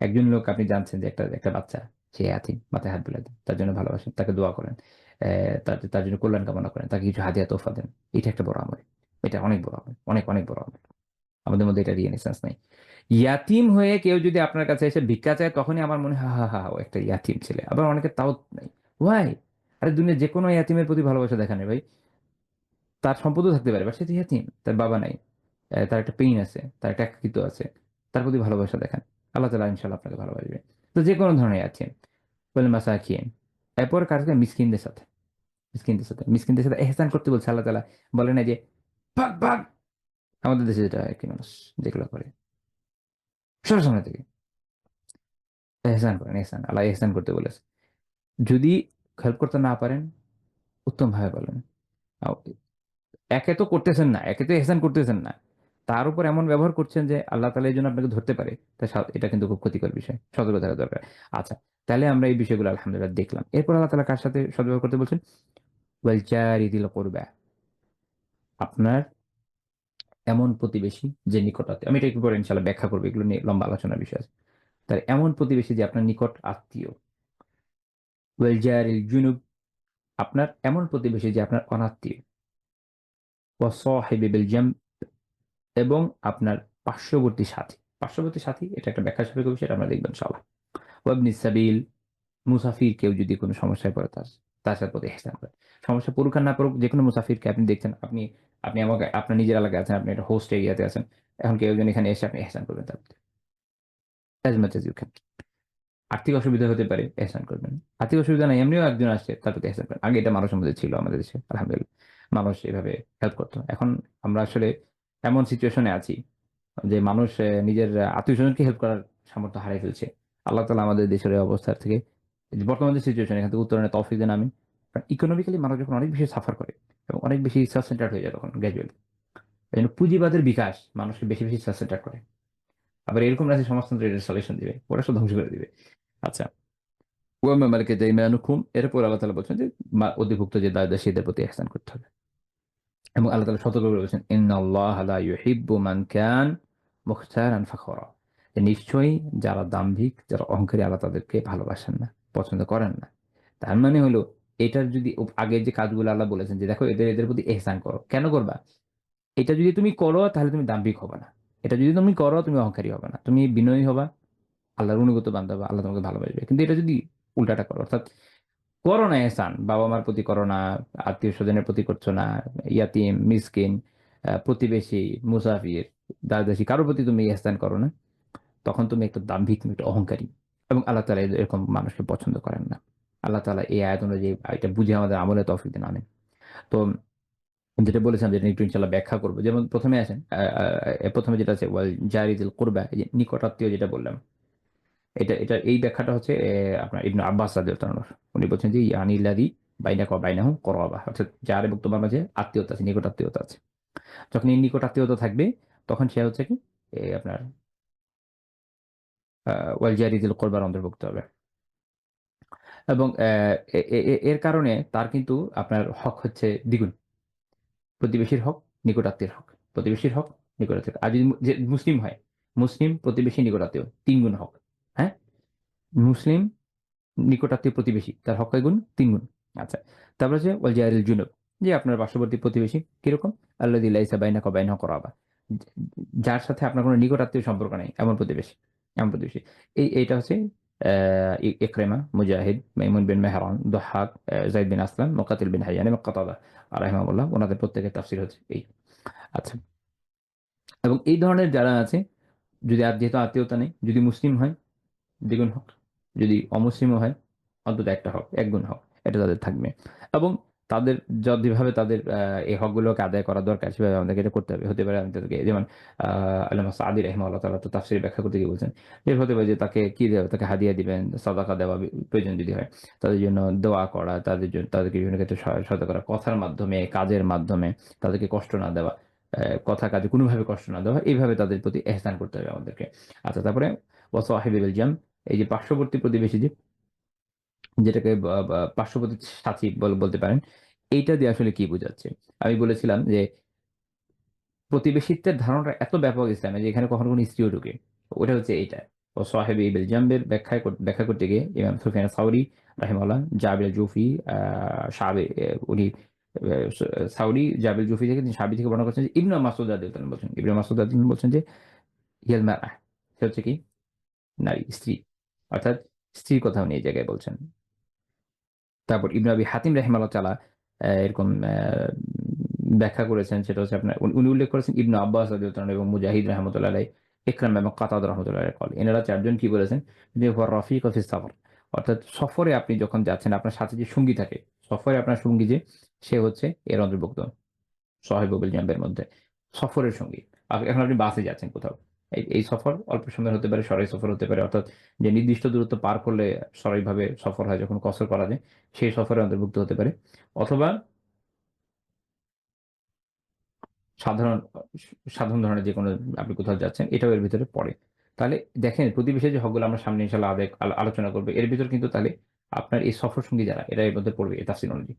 Speaker 2: একজন লোক আপনি জানছেন যে একটা একটা বাচ্চা, সে ইয়াতিম, মাথায় হাত বুলায় দেন, তার জন্য ভালোবাসেন, তাকে দোয়া করেন, তার তার জন্য কল্যাণ কামনা করেন, তাকে কিছু হাদিয়া তোফা দেন। এটা একটা বড় আমল, এটা অনেক বড় আমল, অনেক অনেক বড় আমল। আমাদের মধ্যে এটা রিয়েনেসান্স নাই। ইয়াতিম হয়ে কেউ যদি আপনার কাছে এসে ভিক্ষা চায়, তখনই আমার মনে হয় হা হা হা, ও একটা ইয়াতিম ছেলে। আবার অনেকে তাও নাই। ওয়াই? আরে দুনিয়া যে কোনো ইয়াতিমের প্রতি ভালোবাসা দেখানে ভাই। তার সম্পদও থাকতে পারে, বাট সে তো ইয়াতিম, তার বাবা নাই, তার একটা পেইন আছে, তার একটা একাকিত্ব আছে, তার প্রতি ভালোবাসা দেখান। আল্লাহ তালা ইনশাল্লাহ আপনাকে ভালোবাসবে। তো যে কোনো ধরনের আছেন, বলে মাসাকিন, এরপর কার সাথে? মিসকিনদের সাথে। মিসকিনদের সাথে এহসান করতে বলছে আল্লাহ তালা। বলে না যে ভাগ ভাগ, আমাদের দেশে যেটা হয় কি, মানুষ যেগুলো করে সবার সামনে থেকে এহসান করেন। এহসান, আল্লাহ এহসান করতে বলেছে। যদি হেল্প করতে না পারেন, উত্তম ভাবে বলেন। একে তো করতেছেন না, একে তো এহসান করতেছেন না, তার উপর এমন ব্যবহার করছেন যে আল্লাহ তালা এই জন্য আপনাকে ধরতে পারে। তা এটা কিন্তু খুব ক্ষতিকর বিষয়, সতর্ক থাকা দরকার। আচ্ছা, তাহলে আমরা এই বিষয়গুলো আলহামদুলিল্লাহ দেখলাম। এরপর আল্লাহ তালা কার সাথে সদ্ব্যবহার করতে বলছেন? ওয়াল জারি দিল করবা, আপনার এমন প্রতিবেশী যে নিকটাত্মীয়। আমি এটা একটু পরে ইনশাল্লাহ ব্যাখ্যা করবো, এগুলো নিয়ে লম্বা আলোচনার বিষয় আছে। তার এমন প্রতিবেশী যে আপনার নিকট আত্মীয়। ওয়াল জারিল জুনুব, আপনার এমন প্রতিবেশী যে আপনার অনাত্মীয়। ওয়া সাহিবি বিল জাম, এবং আপনার পার্শ্ববর্তী সাথী। পার্শ্ববর্তী সাথী এটা একটা ব্যাখ্যা সাপেক্ষ বিষয়, এটা আমরা দেখবেন ইনশাআল্লাহ। ওয়াবনি সাবিল, মুসাফির কেউ যদি কোনো সমস্যায় পড়ে তার সাথে প্রতি ইহসান করেন। সমস্যা পড়ুক আর না পড়ুক, যেকোনো মুসাফিরকে আপনি দেখছেন, আপনি আপনি আমাকে আপনার নিজের এলাকায় আছেন, আপনি একটা হোস্ট এরিয়াতে আছেন, এখন কেউ একজন এখানে এসে আপনি ইহসান করবেন তার প্রতি, as much as you can. আর্থিক অসুবিধা হতে পারে, এহসান করবেন। আর্থিক অসুবিধা নাই, এমনিও একজন আসছে, তার প্রতি এহসান করেন। আগে এটা মানুষের মধ্যে ছিল আমাদের দেশে, আলহামদুলিল্লাহ মানুষ এভাবে হেল্প করতো। এখন আমরা আসলে এমন সিচুয়েশনে আছি যে মানুষ নিজের আত্মীয় স্বজনকে হেল্প করার সামর্থ্য হারিয়ে ফেলছে। আল্লাহ তালা আমাদের দেশের এই অবস্থার থেকে, যে বর্তমান যে সিচুয়েশন, এখান থেকে উত্তরণে তৌফিক দেন। আমি কারণ ইকোনমিক্যালি মানুষ যখন অনেক বেশি সাফার করে এবং অনেক বেশি সেলফ সেন্টার্ড হয়ে যায় তখন গ্র্যাজুয়ালি, এই জন্য পুঁজিবাদের বিকাশ মানুষকে বেশি বেশি সেলফ সেন্টার করে। আবার এরকম রাশি সমাজতন্ত্র এটার সলিউশন দিবে, ওরা সব ধ্বংস করে দিবে। আচ্ছা, ওয়াম্মা মালাকাত আইমানুকুম, এরপর আল্লাহ তাআলা বলছেন যে অধিভুক্ত যে দাসীদের প্রতি ইহসান করতে হবে। এবং আল্লাহ তাআলা সতর্ক করে বলছেন, ইন্নাল্লাহা লা ইউহিব্বু মান কান মুখতারান ফাখরা, যে নিশ্চয়ই যারা দাম্ভিক, যারা অহংকারী, আল্লাহ তাদেরকে ভালোবাসেন না, পছন্দ করেন না। তার মানে হলো, এটার যদি আগের যে কাজগুলো আল্লাহ বলেছেন যে দেখো এদের এদের প্রতি ইহসান করো, কেন করবা? এটা যদি তুমি করো তাহলে তুমি দাম্ভিক হবে না। এটা যদি তুমি করো তুমি অহংকারী হবে না, তুমি বিনয়ী হবা, আল্লাহর অনুগত বান্দা হবা, আল্লাহ তোমাকে ভালোবাসবে। কিন্তু এটা যদি উল্টাটা করো, অর্থাৎ করো না এহসান, বাবা মার প্রতি করো না, আত্মীয় স্বজনের প্রতি করছো না, ইয়াতিম মিসকিন, প্রতিবেশী, মুসাফির, দাসদাসী, কারোর প্রতি তুমি এহসান করো না, তখন তুমি একটা দাম্ভিক, তুমি একটা অহংকারী। এবং আল্লাহ তাআলা এরকম মানুষকে পছন্দ করেন না। আল্লাহ তাআলা এই আয়াত অনুযায়ী এটা বুঝে আমাদের আমলে তৌফিক দিন, আমিন। তো যেটা বলেছিলাম, যেটা একটু ইনশাল্লাহ ব্যাখ্যা করবো, যেমন প্রথমে আসেন, প্রথমে যেটা আছে ওয়াল জারিদিল কুরবা, এই যে নিকটাত্মীয় যেটা বললাম, এটা এটা এই ব্যাখ্যাটা হচ্ছে আপনার ইবনে আব্বাস রাদিয়াল্লাহু আনহু। উনি বলছেন যে ইয়ানিল্লাযী বাইনাকা ওয়া বাইনাহু করাবা, অর্থাৎ যার এবং তোমার মাঝে আত্মীয়তা আছে, নিকট আত্মীয়তা আছে। যখন এই নিকট আত্মীয়তা থাকবে তখন সে হচ্ছে কি আপনার ওয়াল জারি যিল কুরবার অন্তর্ভুক্ত হবে। এবং এর কারণে তার কিন্তু আপনার হক হচ্ছে দ্বিগুণ। প্রতিবেশীর হক, নিকট আত্মীয়ের হক, প্রতিবেশীর হক, নিকট আত্মীয়ের। আর যদি যে মুসলিম হয়, মুসলিম, প্রতিবেশী, নিকট আত্মীয়, ৩ গুণ হক। হ্যাঁ, মুসলিম, নিকটাত্মীয়, প্রতিবেশী, তার হক কয় গুণ? ৩ গুণ। আচ্ছা, তারপর হচ্ছে ওয়াল জারিল জুনুব, যে আপনার পার্শ্ববর্তী প্রতিবেশী কিরকম? আল্লাযী লাইসা বাইনাকা ওয়া বাইনাহু করাবা, যার সাথে আপনার কোনো নিকটাত্মীয় সম্পর্ক নাই, এমন প্রতিবেশী, এমন প্রতিবেশী। এইটা হচ্ছে ইকরিমা, মুজাহিদ, মাইমুন বিন মেহরান, দহাক, যায়েদ বিন আসলাম, মুকাতিল বিন হাইয়ান এবং কাতাদা রাহিমাহুল্লাহ, ওনাদের প্রত্যেকের তাফসীর হচ্ছে এই। আচ্ছা, এবং এই ধরনের যারা আছে, যদি আর যেহেতু আত্মীয়তা নেই, যদি মুসলিম হয় দ্বিগুণ হক, যদি অমুসলিমও হয় অন্তত একটা হক, ১ গুণ হক, এটা তাদের থাকবে। এবং তাদের যেভাবে তাদের এই হকগুলোকে আদায় করা দরকার সেভাবে আমাদেরকে এটা করতে হবে। হতে পারে আমি তাদেরকে, যেমন আল্লামা সাদি রাহিমাহুল্লাহ তাআলা তো তাফসীরে ব্যাখ্যা করতে গিয়ে বলছেন যে হতে পারে যে তাকে কি দেওয়া, তাকে হাদিয়া দিবেন, সাদাকা দেওয়া প্রয়োজন যদি হয়, তাদের জন্য দোয়া করা, তাদের জন্য তাদেরকে বিভিন্ন ক্ষেত্রে সহায়তা করা, কথার মাধ্যমে, কাজের মাধ্যমে, তাদেরকে কষ্ট না দেওয়া, কথা কাজে কোনোভাবে কষ্ট না দেওয়া, এইভাবে তাদের প্রতি এহসান করতে হবে আমাদেরকে। আচ্ছা, তারপরে ওয়াসাহিবিল জাম, এই যে পার্শ্ববর্তী প্রতিবেশী, যে যেটাকে পার্শ্ববর্তী সাথী বলতে পারেন, এইটা দিয়ে আসলে কি বোঝাচ্ছে? আমি বলেছিলাম যে প্রতিবেশিত্বের ধারণাটা এত ব্যাপক ইসলামে যে এখানে কখনো কোনো স্ত্রীও ঢুকে, ওটা হচ্ছে এইটা। ও সাহেব ইবিল জাম্বের ব্যাখ্যা করতে গিয়ে ইমাম সুফিয়ান সাউরি রাহিমাহুল্লাহ, জাবির জুফি, সাহাবী, উনি সাউরি জাবির জুফি থেকে, তিনি সাহাবী থেকে বর্ণনা করছেন যে ইবনে মাসউদ রাদিয়াল্লাহু আনহু বলছেন, ইবনে মাসউদ রাদিয়াল্লাহু আনহু বলছেন যে হিয়াল মারআহ, সে হচ্ছে কি নারী, স্ত্রী, অর্থাৎ স্ত্রীর কথাও নিয়ে এই জায়গায় বলছেন। তারপর ইবনে আবি হাতিম রাহিমাহুল্লাহ তাআলা এরকম ব্যাখ্যা করেছেন, সেটা হচ্ছে আপনার উনি উল্লেখ করেছেন ইবনে আব্বাস রাদিয়াল্লাহু আনহু এবং মুজাহিদ রাহমাতুল্লাহ আলাইহি, ইকরাম এবং কাতাদা রাহমাতুল্লাহ আলাইহি কল, এনারা ৪ জন কি বলেছেন যে হুয়া রাফিক ফিস সাফর, অর্থাৎ সফরে আপনি যখন যাচ্ছেন আপনার সাথে যে সঙ্গী থাকে, সফরে আপনার সঙ্গী যে, সে হচ্ছে এর অন্তর্ভুক্ত, সাহিবুল জাম্বের মধ্যে, সফরের সঙ্গী। এখন আপনি বাসে যাচ্ছেন কোথাও, এই সফর অল্প সময় হতে পারে, সরাই সফর হতে পারে, অর্থাৎ যে নির্দিষ্ট দূরত্ব পার করলে সরাইভাবে সফর হয়, যখন কসর করা যায়, সেই সফরে অন্তর্ভুক্ত হতে পারে। অথবা সাধারণ সাধারণ ধরনের যে কোনো, আপনি কোথাও যাচ্ছেন, এটাও এর ভিতরে পড়ে। তাহলে দেখেন প্রতিবেশীর যে হকগুলো আমরা সামনে ইনশাআল্লাহ আলোচনা করবো, এর ভিতর কিন্তু তাহলে আপনার এই সফর সঙ্গী যারা, এরা এর মধ্যে পড়বে, এই তাফসীর অনুযায়ী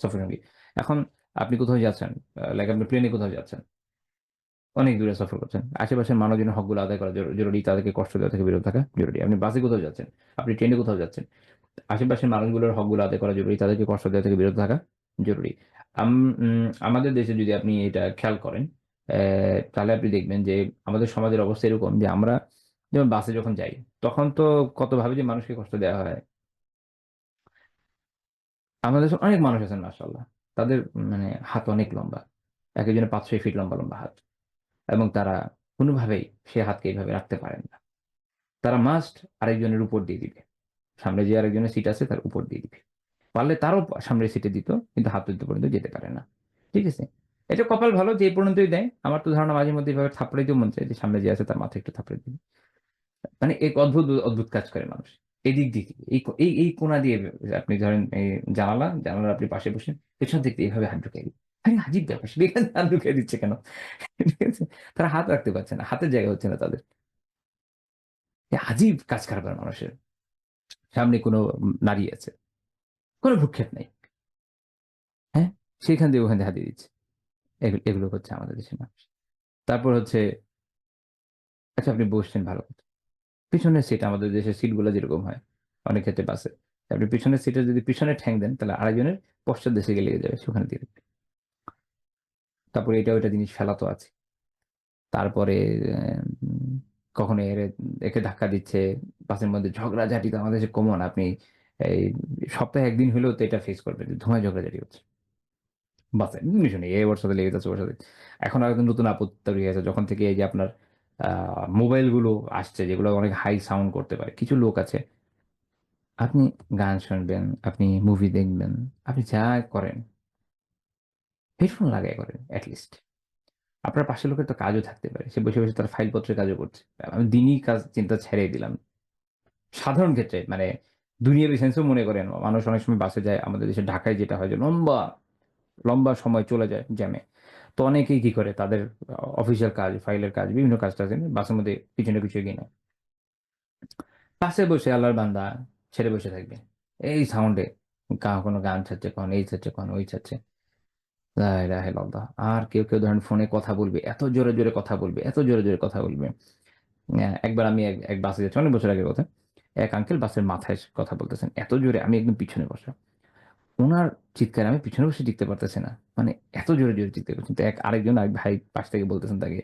Speaker 2: সফর সঙ্গী। এখন আপনি কোথাও যাচ্ছেন, লাইক আপনি প্লেনে কোথাও যাচ্ছেন, অনেক দূরে সফর করছেন, আশেপাশের মানুষজনের হকগুলো আদায় করা জরুরি, তাদেরকে কষ্ট দেওয়া থেকে বিরত থাকা জরুরি। আপনি বাসে কোথাও যাচ্ছেন, আপনি ট্রেনে কোথাও যাচ্ছেন, আশেপাশের মানুষগুলোর হকগুলো আদায় করা জরুরি, তাদেরকে কষ্ট দেওয়া থেকে বিরত থাকা জরুরি। আমাদের দেশে যদি আপনি এটা খেয়াল করেন, তাহলে আপনি দেখবেন যে আমাদের সমাজের অবস্থা এরকম যে আমরা যেমন বাসে যখন যাই, তখন তো কত ভাবে যে মানুষকে কষ্ট দেওয়া হয়, আমাদের দেশে অনেক মানুষ আছেন মাশাআল্লাহ। তাদের মানে হাত অনেক লম্বা। একেকজনের ৫-৬ ফিট লম্বা, লম্বা হাত। এবং তারা কোনোভাবেই সে হাতকে এভাবে রাখতে পারেন না। তারা মাস্ট আরেকজনের উপর দিয়ে দিবে। সামনে যে আরেকজনের সিট আছে তার উপর দিয়ে দিবে। পারলে তারও সামনের সিটে দিত, কিন্তু হাত অব্দি পর্যন্ত যেতে পারে না। ঠিক আছে? এটা কপাল ভালো যে এই পর্যন্তই দেয়। আমার তো ধারণা মাঝে মধ্যে এভাবে থাপড়াইতেও মন চায় যে সামনে যে আছে তার মাথায় একটু থাপড়াই দিই। মানে এক অদ্ভুত, অদ্ভুত কাজ করে মানুষ। এদিক দিয়ে এই কোণা দিয়ে আপনি ধরেন এই জানালার আপনি পাশে বসে পেছন দিক দিয়ে এভাবে হাত ঢুকিয়ে দিন। আরে আজীব ব্যাপার সেটা এখানে হাত ঢুকিয়ে দিচ্ছে কেন? ঠিক আছে? তারা হাত রাখতে পারছে না। হাতের জায়গা হচ্ছে না তাদের। আজীব কাজ কারবার মানুষের। সামনে কোনো নারী আছে। কোনো ভ্রুক্ষেপ নাই। হ্যাঁ? সেখান দিয়ে ওখান দিয়ে হাত দিয়ে দিচ্ছে। এগুলো হচ্ছে আমাদের দেশের মানুষ। তারপর হচ্ছে আচ্ছা আপনি বসছেন ভালো কথা। পিছনের সিট আমাদের দেশের সিটগুলো যেরকম হয়, অনেক ক্ষেত্রে বাসে। আপনি পিছনের সিটে যদি পিছনে ঠ্যাং দেন, তাহলে আরেকজনের পশ্চাৎ দেশে গিয়ে লেগে যাবে। সে ওখানে দিয়ে দিবে। তারপরে এটা ওইটা জিনিস ফেলা তো আছে। তারপরে উম কখনো একে ধাক্কা দিচ্ছে। বাসের মধ্যে ঝগড়াঝাটি তো আমাদের দেশে কমন। আপনি এই সপ্তাহে ১ দিন হলেও তো এটা ফেস করবেন যে ধোঁয়ায় ঝগড়াঝাটি হচ্ছে। বাসে বিভিন্ন শুনি এ ওর সাথে লেগে যাচ্ছে, ওর সাথে। এখন আরেকটা নতুন আপদ তৈরি হয়েছে যখন থেকে এই যে আপনার আ মোবাইলগুলো আসছে যেগুলো অনেক হাই সাউন্ড করতে পারে। কিছু লোক আছে আপনি গান শুনবেন, আপনি মুভি দেখবেন, আপনি যা করেন হেডফোন লাগায় করেন এট লিস্ট। আপনার পাশের লোকের তো কাজও থাকতে পারে। সে বসে, বসে তার ফাইলপত্রের কাজও করছে। আমি দিনই কাজ চিন্তা ছেড়েই দিলাম। সাধারণ ক্ষেত্রে মানে দুনিয়াবি সেন্সেও মনে করেন মানুষ অনেক সময় বাসে যায়। আমাদের দেশে ঢাকায় যেটা হয় যে লম্বা, লম্বা সময় চলে যায় জ্যামে। তো অনেকেই কি করে তাদের অফিসিয়াল কাজ, ফাইলের কাজ, বিভিন্ন কাজ-টাজ বাসের মধ্যে পিছনে, পিছনে গিয়ে নেয়। পাশে বসে আল্লাহর বান্দা ছেড়ে বসে থাকবে। এই সাউন্ডে কোনো গান ছাড়ছে, কখনো এই ছাড়ছে, কখনো ওই ছাড়ছে। লা ইলাহা ইল্লাল্লাহ। আর কেউ ধরেন ফোনে কথা বলবে। এত জোরে, জোরে কথা বলবে, এত জোরে, জোরে কথা বলবে। একবার আমি এক বাসে যাচ্ছি অনেক বছর আগের কথা। এক আঙ্কেল বাসের মাথায় এসে কথা বলতেছেন। এত জোরে আমি একদম পিছনে বসা। উনার চিৎকারে আমি পিছনে বসে টিকতে পারতেছি না। মানে এত জোরে, জোরে চিৎকার করছেন। তো আরেক ভাই পাশ থেকে বলতেছেন তাকে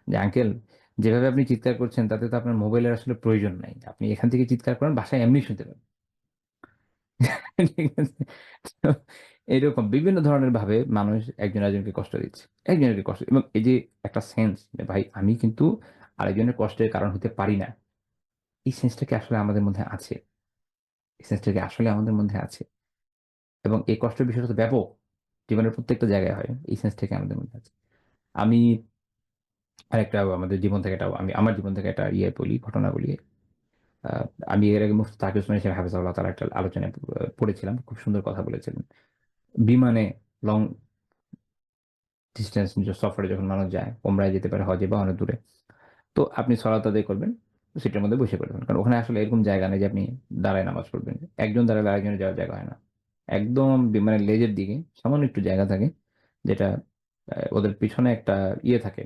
Speaker 2: যে, "আঙ্কেল যেভাবে আপনি চিৎকার করছেন তাতে তো আপনার মোবাইলের আসলে প্রয়োজন নাই। আপনি এখান থেকে চিৎকার করেন বাসায় এমনি শুনতে পাবেন।" ঠিক আছে? তো এরকম বিভিন্ন ধরনের ভাবে মানুষ একজন আরেকজনকে কষ্ট দিচ্ছে। একজনকে কষ্ট এবং এই যে একটা সেন্স যে ভাই আমি কিন্তু আরেকজনের কষ্টের কারণ হতে পারি না। এই সেন্সটা কি আসলে আমাদের মধ্যে আছে? এই সেন্সটা কি আসলে আমাদের মধ্যে আছে? এবং এই কষ্টের বিষয়টা তো ব্যাপক। জীবনের প্রত্যেকটা জায়গায় হয়। এই সেন্সটা কি আমাদের মধ্যে আছে? আমি আরেকটা আমাদের জীবন থেকে আমার জীবন থেকে একটা বলি, ঘটনা বলি। আ আমি এর আগে মুফতি তাকি উসমানী সাহেব হাফিজাহুল্লাহ তাআলা একটা আলোচনায় পড়েছিলাম। খুব সুন্দর কথা বলেছিলেন। বিমানে লং ডিসট্যান্স সফরে যখন মানুষ যায়, উমরায় যেতে পারে, হজে বা অনেক দূরে। তো আপনি সলাত আদায় করবেন, সিটের মধ্যে বসে পড়বেন। কারণ ওখানে আসলে এরকম জায়গা নেই যে আপনি দাঁড়ায় নামাজ পড়বেন। একজন দাঁড়ালে আরেকজনের যাওয়ার জায়গা হয় না। একদম বিমানের লেজের দিকে সামান্য একটু জায়গা থাকে, যেটা ওদের পিছনে একটা থাকে,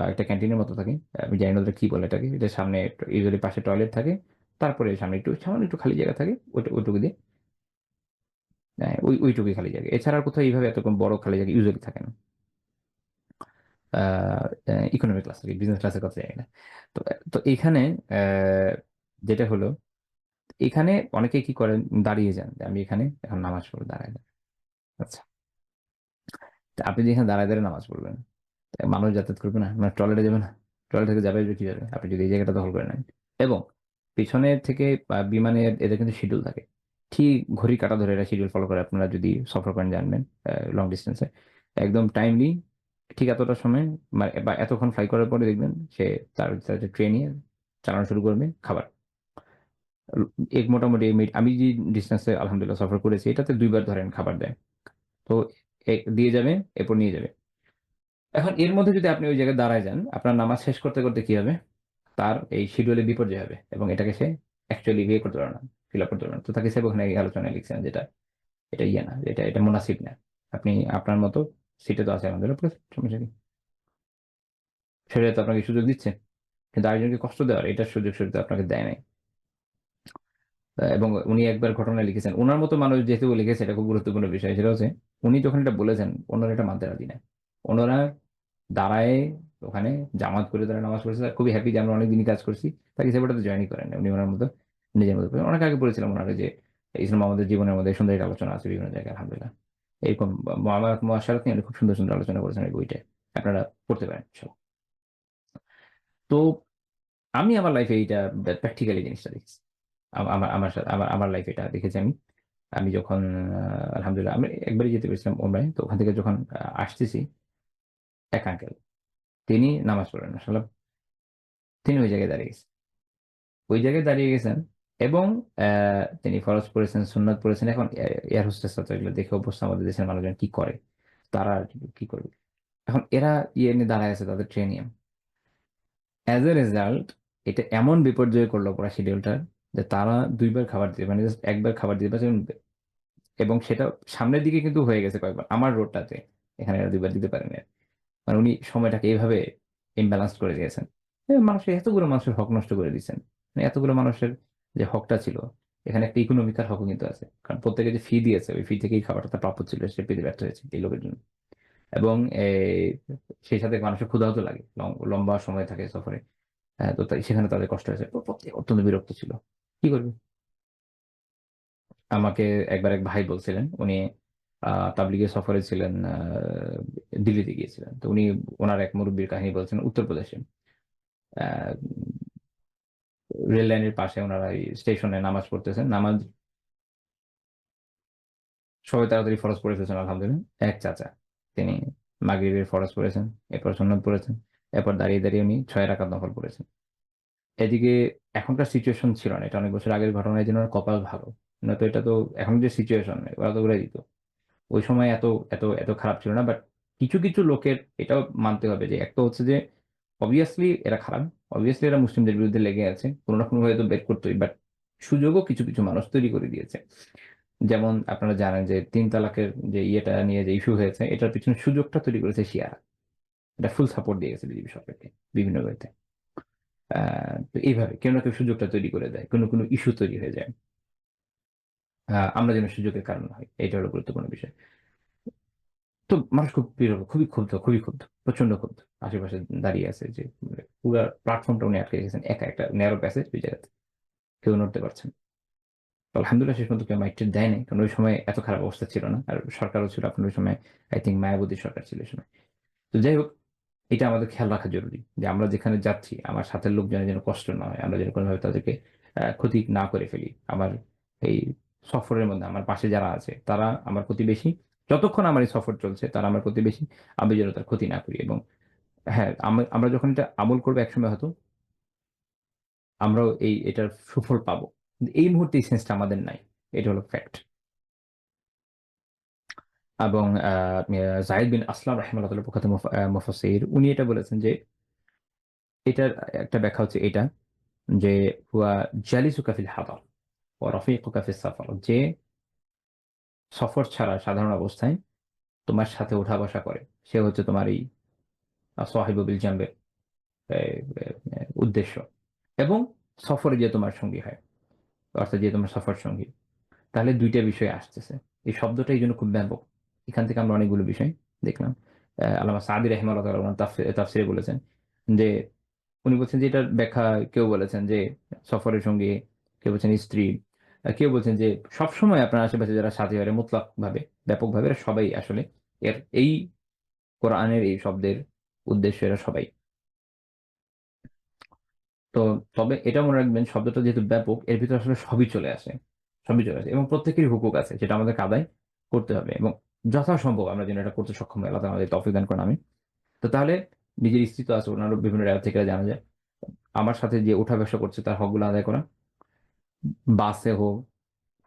Speaker 2: একটা ক্যান্টিনের মতো থাকে। আমি জানি না ওদের কি বলে এটাকে। এটার সামনে ইউজুয়ালি পাশে টয়লেট থাকে। তারপরে সামনে সামান্য একটু খালি জায়গা থাকে। ওইটুকু দিয়ে ওইটুকুই খালি জায়গা। এছাড়া আর কোথাও এইভাবে এতক্ষণ বড় খালি জায়গা ইউজুয়ালি থাকে না। আ ইকোনমি ক্লাস আরকি, বিজনেস ক্লাসের কথা জানি না। তো তো এখানে অ্যা যেটা হলো, এখানে অনেকে কি করেন দাঁড়িয়ে যান। যে আমি এখানে এখন নামাজ পড়ব দাঁড়ায়, দাঁড়ায়। আচ্ছা। তো আপনি যে এখানে দাঁড়ায়, দাঁড়ায় নামাজ পড়বেন। মানুষ যাতায়াত করবে না? মানে টয়লেটে যাবে না? টয়লেট থেকে যাবে কিভাবে? আপনি যদি এই জায়গাটা দখল করে নেন। এবং পিছনের থেকে বিমানের এদের কিন্তু শিডিউল থাকে। ঠিক ঘড়ির কাঁটা ধরে এরা শিডিউল ফলো করে আপনারা যদি সফর করেন জানবেন লং ডিসট্যান্স এ। একদম টাইমলি ঠিক এতটার সময় বা এতক্ষণ ফ্লাই করার পরে দেখবেন সে তার ট্রেন নিয়ে চালানো শুরু করবে খাবার। এক মোটামুটি আমি যে ডিসট্যান্স এ আলহামদুলিল্লাহ সফর করেছি এটাতে ২ বার ধরেন খাবার দেয়। তো দিয়ে যাবে, এরপর নিয়ে যাবে। এখন এর মধ্যে যদি আপনি ওই জায়গায় দাঁড়ায় যান, আপনার নামাজ শেষ করতে, করতে কি হবে? তার এই শিডিউলের বিপর্যয় হবে এবং এটাকে সে অ্যাকচুয়ালি করতে পারবে না, ফিল আপ করতে পারবে না। তো তাকে সাহেব ওখানে এই আলোচনায় লিখছেন যেটা এটা ইয়ে না, এটা মুনাসিব না। আপনি আপনার মতো সিটে তো আছে আমাদেরও সমস্যা কি? শরীয়ত আপনাকে সুযোগ দিচ্ছে। কিন্তু আরেকজনকে কষ্ট দেওয়ার এটার সুযোগ শরীয়ত আপনাকে দেয় নাই। এবং উনি একবার ঘটনা লিখেছেন। উনার মতো মানুষ যেহেতু লিখেছে এটা খুব গুরুত্বপূর্ণ বিষয়। সেটা হচ্ছে উনি যখন এটা বলেছেন অন্যরা এটা মানতে রাজি না। অন্যরা দাঁড়ায় ওখানে জামাত করে তারা নামাজ পড়ছে। খুবই হ্যাপি যে আমরা অনেক দিনই কাজ করছি। তাকে সেবাটাতে জয়েনই করেন নাই। উনি উনার মতো নিজের মতো করে অনেক আগে বলেছিলাম উনাকে যে ইসলাম আমাদের জীবনের মধ্যে সুন্দর একটা আলোচনা আছে বিভিন্ন জায়গায় আলহামদুলিল্লাহ। এরকম মুআমালাত মুআশারাত নিয়ে উনি খুব সুন্দর সুন্দর আলোচনা করেছেন এই বইটায়। আপনারা পড়তে পারেন সব। তো আমি আমার লাইফে এইটা প্র্যাকটিক্যালি জিনিসটা দেখেছি। আমার সাথে আমার লাইফে এটা দেখেছি আমি। আমি যখন আলহামদুলিল্লাহ আমি একবারই যেতে পেরেছিলাম উমরায়। তো ওখান থেকে যখন আসতেছি, এক আঙ্কেল তিনি নামাজ পড়েন না। তিনি ওই জায়গায় দাঁড়িয়ে গেছেন। ওই জায়গায় দাঁড়িয়ে গেছেন এবং তিনি ফরজ পড়েছেন, সুন্নাত পড়েছেন। এখন এয়ার হোস্টেসরা তো এগুলো দেখে অভ্যস্ত, আমাদের দেশের মানুষজন কি করে, তারা আর কি করবে। এখন এরা নিয়ে দাঁড়ায় আছে তাদের ট্রেনিয়াম। অ্যাজ এ রেজাল্ট এটা এমন বিপর্যয় করলো পুরা শিডিউলটা যে তারা ২ বার খাবার দিতে মানে জাস্ট ১ বার খাবার দিতে পারছে এবং সেটা সামনের দিকে কিন্তু হয়ে গেছে কয়েকবার। আমার রোডটাতে এখানে এরা ২ বার দিতে পারেনি। মানে উনি সময়টাকে এইভাবে ইমব্যালেন্স করে দিয়েছেন। মানুষের এতগুলো মানুষের হক নষ্ট করে দিচ্ছেন। মানে এতগুলো মানুষের যে হকটা ছিল, এখানে একটা ইকোনমিক্যাল হকও কিন্তু আছে। কারণ প্রত্যেকে যে ফি দিয়েছে, ওই ফি থেকেই খাবারটা তার প্রাপ্য ছিল, সে পেতে ব্যর্থ হয়েছে এই লোকের জন্য। এবং সেই সাথে মানুষের ক্ষুধাও তো লাগে, লম্বা সময় থাকে সফরে। তো তাই সেখানে তাদের কষ্ট হয়েছে। তো প্রত্যেকে অত্যন্ত বিরক্ত ছিল। কি করবে? আমাকে একবার এক ভাই বলছিলেন, উনি তাবলিগের সফরে ছিলেন, দিল্লিতে গিয়েছিলেন। তো উনি ওনার এক মুরব্বির কাহিনী বলছেন উত্তরপ্রদেশে। আহ, রেল লাইনের পাশে ওনারা স্টেশনে নামাজ পড়তেছেন। নামাজ সবাই তাড়াতাড়ি ফরজ পড়ে ফেলছেন আলহামদুলিল্লাহ। এক চাচা তিনি মাগরিবের ফরজ পড়েছেন, এরপর সুন্নত পড়েছেন, এরপর দাঁড়িয়ে দাঁড়িয়ে উনি ৬ রাকাত নফল পড়েছেন। এদিকে এখনকার সিচুয়েশন ছিল না, এটা অনেক বছর আগের ঘটনা, এই জন্য ওনার কপাল ভালো। না তো এটা তো এখন যে সিচুয়েশন, ওরা তো উড়াই দিত। ওই সময় এত এত এত খারাপ ছিল না। বাট কিছু কিছু লোকের এটাও মানতে হবে যে একটা হচ্ছে যে অবভিয়াসলি এরা খারাপ, অবভিয়াসলি এরা মুসলিমদের বিরুদ্ধে লেগে আছে, কোনো না কোনো ভাবে তো বের করতোই। বাট সুযোগও কিছু কিছু মানুষ তৈরি করে দিয়েছে। যেমন আপনারা জানেন যে ৩ তালাকের যে ইয়েটা নিয়ে যে ইস্যু হয়েছে, এটার পিছনে সুযোগটা তৈরি করেছে শিয়ারা। এটা ফুল সাপোর্ট দিয়ে গেছে বিজেপি সরকারকে বিভিন্ন ওয়েতে। তো এইভাবে কেউ না কেউ সুযোগটা তৈরি করে দেয়, কোনো কোনো ইস্যু তৈরি হয়ে যায়। আমরা যেন সুযোগের কারণ হয়, এটা হলো গুরুত্বপূর্ণ বিষয়। তো মানুষ খুব বিরল, খুবই ক্ষুব্ধ, খুবই ক্ষুব্ধ, প্রচন্ড ক্ষুব্ধ। আশেপাশে দাঁড়িয়ে আছে যে পুরা প্ল্যাটফর্মটা উনি আটকে রেখেছেন, একা একটা ন্যারো প্যাসেজ ওই জায়গাতে, কেউ নড়তে পারছেন না। তো আলহামদুলিল্লাহ শেষ পর্যন্ত কেউ মাইক দেয় নাই, কারণ ওই সময় এত খারাপ অবস্থা ছিল না। আর সরকারও ছিল আপনার ওই সময়, আই থিঙ্ক মায়াবতীর সরকার ছিল ওই সময়। তো যাই হোক, এটা আমাদের খেয়াল রাখা জরুরি যে আমরা যেখানে যাচ্ছি আমার সাথের লোকজনের যেন কষ্ট না হয়, আমরা যেন কোনোভাবে তাদেরকে ক্ষতি না করে ফেলি। আমার এই সফরের মধ্যে আমার পাশে যারা আছে তারা আমার প্রতিবেশী, যতক্ষণ আমার এই সফর চলছে তারা আমার প্রতিবেশী, আমি যেন তার ক্ষতি না করি। এবং হ্যাঁ, আমরা যখন এটা আমল করবো একসময় হয়তো আমরাও এটার সুফল পাবো, কিন্তু এই মুহূর্তে এই সেন্সটা আমাদের নাই। এটা হলো ফ্যাক্ট। এবং জাহিদ বিন আসলাম রাহিমাহুল্লাহ প্রখ্যাত মুফাসসির, উনি এটা বলেছেন যে এটার একটা ব্যাখ্যা হচ্ছে এটা যে হুয়া জালিসুকা ফিল হাদার ওয়া রাফিকুকা ফিস সাফার, যে সফর ছাড়া সাধারণ অবস্থায় তোমার সাথে ওঠা বসা করে, সে হচ্ছে তোমার এই সাহিবু বিল জামবের উদ্দেশ্য। এবং সফরে যে তোমার সঙ্গী হয়, অর্থাৎ যে তোমার সফর সঙ্গী। তাহলে ২ টা বিষয় আসতেছে। এই শব্দটা এই জন্য খুব ব্যাপক। এখান থেকে আমরা অনেকগুলো বিষয় দেখলাম। আল্লামা সাদি রাহিমাহুল্লাহ তাআলা ওনার তাফসিরে বলেছেন যে, উনি বলছেন যে এটার ব্যাখ্যা, কেউ বলেছেন যে সফরের সঙ্গী, কেউ বলছেন স্ত্রী, কেউ বলছেন যে সবসময় আপনার আশেপাশে যারা সাথী হয় মুতলাক ভাবে, ব্যাপকভাবে এরা সবাই আসলে এই কোরআনের এই শব্দের উদ্দেশ্য এরা সবাই। তো তবে এটা মনে রাখবেন, শব্দটা যেহেতু ব্যাপক, এর ভিতরে আসলে সবই চলে আসে, সবই চলে আসে এবং প্রত্যেকেরই হুকুক আছে, যেটা আমাদের আদায় করতে হবে এবং যথাসম্ভব আমরা যেন এটা করতে সক্ষম হই। আল্লাহ তাআলা আমাদের তৌফিক দান করেন, আমিন। তো তাহলে নিজের স্ত্রী তো আছে, ওনারও বিভিন্ন রেওয়ায়ত থেকে জানা যায়। আমার সাথে যে ওঠা বসা করছে তার হকগুলো আদায় করা, বাসে হোক,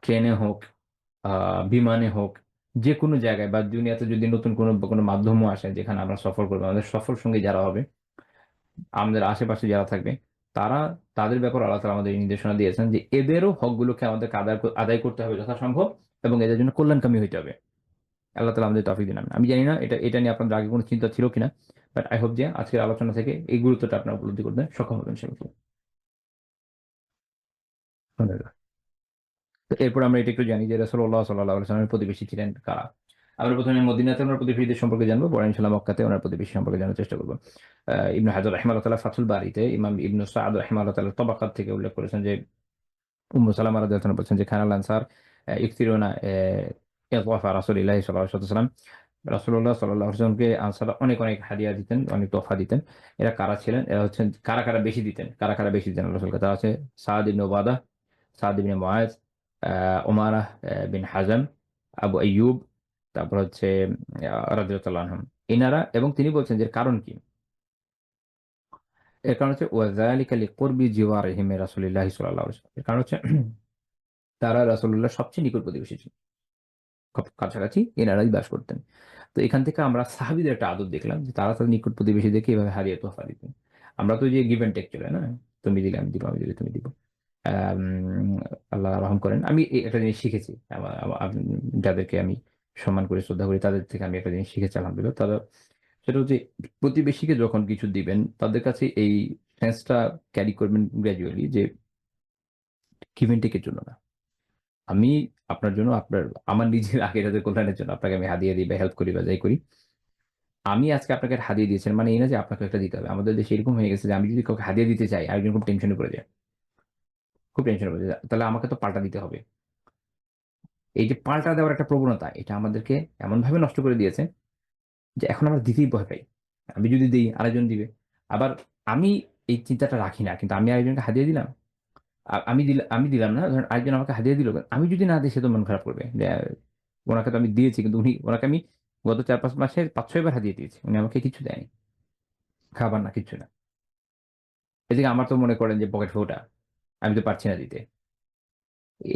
Speaker 2: ট্রেনে হোক, বিমানে হোক, যেকোনো জায়গায় বা দুনিয়াতে যদি নতুন কোনো কোনো মাধ্যমও আসে যেখানে আমরা সফর করবো, আমাদের সফর সঙ্গী যারা হবে, আমাদের আশেপাশে যারা থাকবে, তারা, তাদের ব্যাপারে আল্লাহ তাআলা আমাদের এই নির্দেশনা দিয়েছেন যে এদেরও হকগুলোকে আমাদেরকে আদায় করতে হবে যথাসম্ভব এবং এদের জন্য কল্যাণকামী হইতে হবে। আল্লাহ তাআলা আমাদের তৌফিক দিন, আমিন। আমি জানি না এটা নিয়ে আপনাদের আগে কোনো চিন্তা ছিল কিনা, বাট আই হোপ যে আজকের আলোচনা থেকে এই গুরুত্বটা আপনারা উপলব্ধি করতে সক্ষম হবেন ইনশাআল্লাহ। ধন্যবাদ। তো এরপর আমরা এটা একটু জানি যে রাসূলুল্লাহ সাল্লাল্লাহু আলাইহি ওয়াসাল্লামের প্রতিবেশী ছিলেন কারা। আমরা প্রথমে মদিনাতে ওনার প্রতিবেশীদের সম্পর্কে জানবো, পরে ইনশাআল্লাহ মক্কাতে ওনার প্রতিবেশী সম্পর্কে জানার চেষ্টা করবো। ইবনে হাজার রাহিমাহুল্লাহ তাআলা ফাথুল বারীতে ইমাম ইবনে সাদ রাহিমাহুল্লাহ তাআলা তাবাকাত থেকে উল্লেখ করেছেন যে উম্মু সালামা রাদিয়াল্লাহু আনহা বলছেন যে খানাল আনসার ইকসিরুনা ইদফা রাসূলিল্লাহি সাল্লাল্লাহু আলাইহি ওয়াসাল্লাম। রাসূলুল্লাহ সাল্লাল্লাহু আলাইহি ওয়াসাল্লামকে আনসাররা অনেক, অনেক হাদিয়া দিতেন, অনেক তোহফা দিতেন। এরা কারা ছিলেন? এরা হচ্ছেন কারা বেশি দিতেন? কারা বেশি দিতেন রাসূলকে? তারা হচ্ছে সাদ ইবনে উবাদাহ, সাদ ইবনে মুআজ, উমারাহ বিন হাজাম, আবু আইয়ুব, তারপর হচ্ছে রাদিয়াল্লাহু আনহুম। এনারা, এবং তিনি বলছেন যে কারণ কি? এর কারণ হচ্ছে ওয়াযালিকা লিকুরবি জিওয়ারিহিম মির রাসূলিল্লাহি সাল্লাল্লাহু আলাইহি ওয়াসাল্লাম। এর কারণ হচ্ছে তারা রাসূলুল্লাহর সবচেয়ে নিকট প্রতিবেশী ছিল। খুব কাছাকাছি এনারাই বাস করতেন। তো এখান থেকে আমরা সাহাবীদের একটা আদত দেখলাম যে তারা তাদের নিকট প্রতিবেশীদেরকে এভাবে হাদিয়া তোহফা দিতেন। আমরা তো ওই যে গিভ অ্যান্ড টেক চলে না? তুমি দিলে আমি দিব, আমি দিলে তুমি দিব। আম আল্লাহ রহম করেন। আমি একটা জিনিস শিখেছি। যাদেরকে আমি সম্মান করি, শ্রদ্ধা করি, তাদের থেকে আমি একটা জিনিস শিখেছি আলহামদুলিল্লাহ। সেটা হচ্ছে প্রতিবেশীকে যখন কিছু দিবেন তাদের কাছে এই সেন্সটা ক্যারি করবেন গ্র্যাজুয়ালি যে গিভ অ্যান্ড টেক এর জন্য না। আমি আপনার জন্য আমার নিজের আখিরাতের কল্যাণের জন্য আপনাকে আমি হাদিয়া দিই বা হেল্প করি বা যাই করি। আমি আজকে আপনাকে একটা হাদিয়া দিয়েছেন মানে এই না যে আপনাকে একটা দিতে হবে। আমাদের দেশে এরকম হয়ে গেছে যে আমি যদি কাউকে হাদিয়া দিতে চাই আরেকজন খুব টেনশনে পড়ে যায়। খুব টেনশনে পড়ে যায়। তাহলে আমাকে তো পাল্টা দিতে হবে। এই যে পাল্টা দেওয়ার একটা প্রবণতা এটা আমাদেরকে এমনভাবে নষ্ট করে দিয়েছে যে এখন আমরা দিতেই ভয় পাই। আমি যদি দেই আরেকজন দিবে। আবার আমি এই চিন্তাটা রাখি না। কিন্তু আমি আরেকজনকে হাদিয়া দিলাম। আমি দিলাম না। ধরেন আরেকজন আমাকে হাদিয়া দিল। আমি যদি না দেই সে তো মন খারাপ করবে। যে উনাকে তো আমি দিয়েছি কিন্তু উনাকে আমি গত ৪-৫ মাসে ৫-৬ বার হাদিয়া দিয়েছি। উনি আমাকে কিছু দেয়নি। খাবার না, কিচ্ছু না। এদিকে আমার তো মনে করেন যে পকেট ফোঁটা। আমি তো পারছি না দিতে।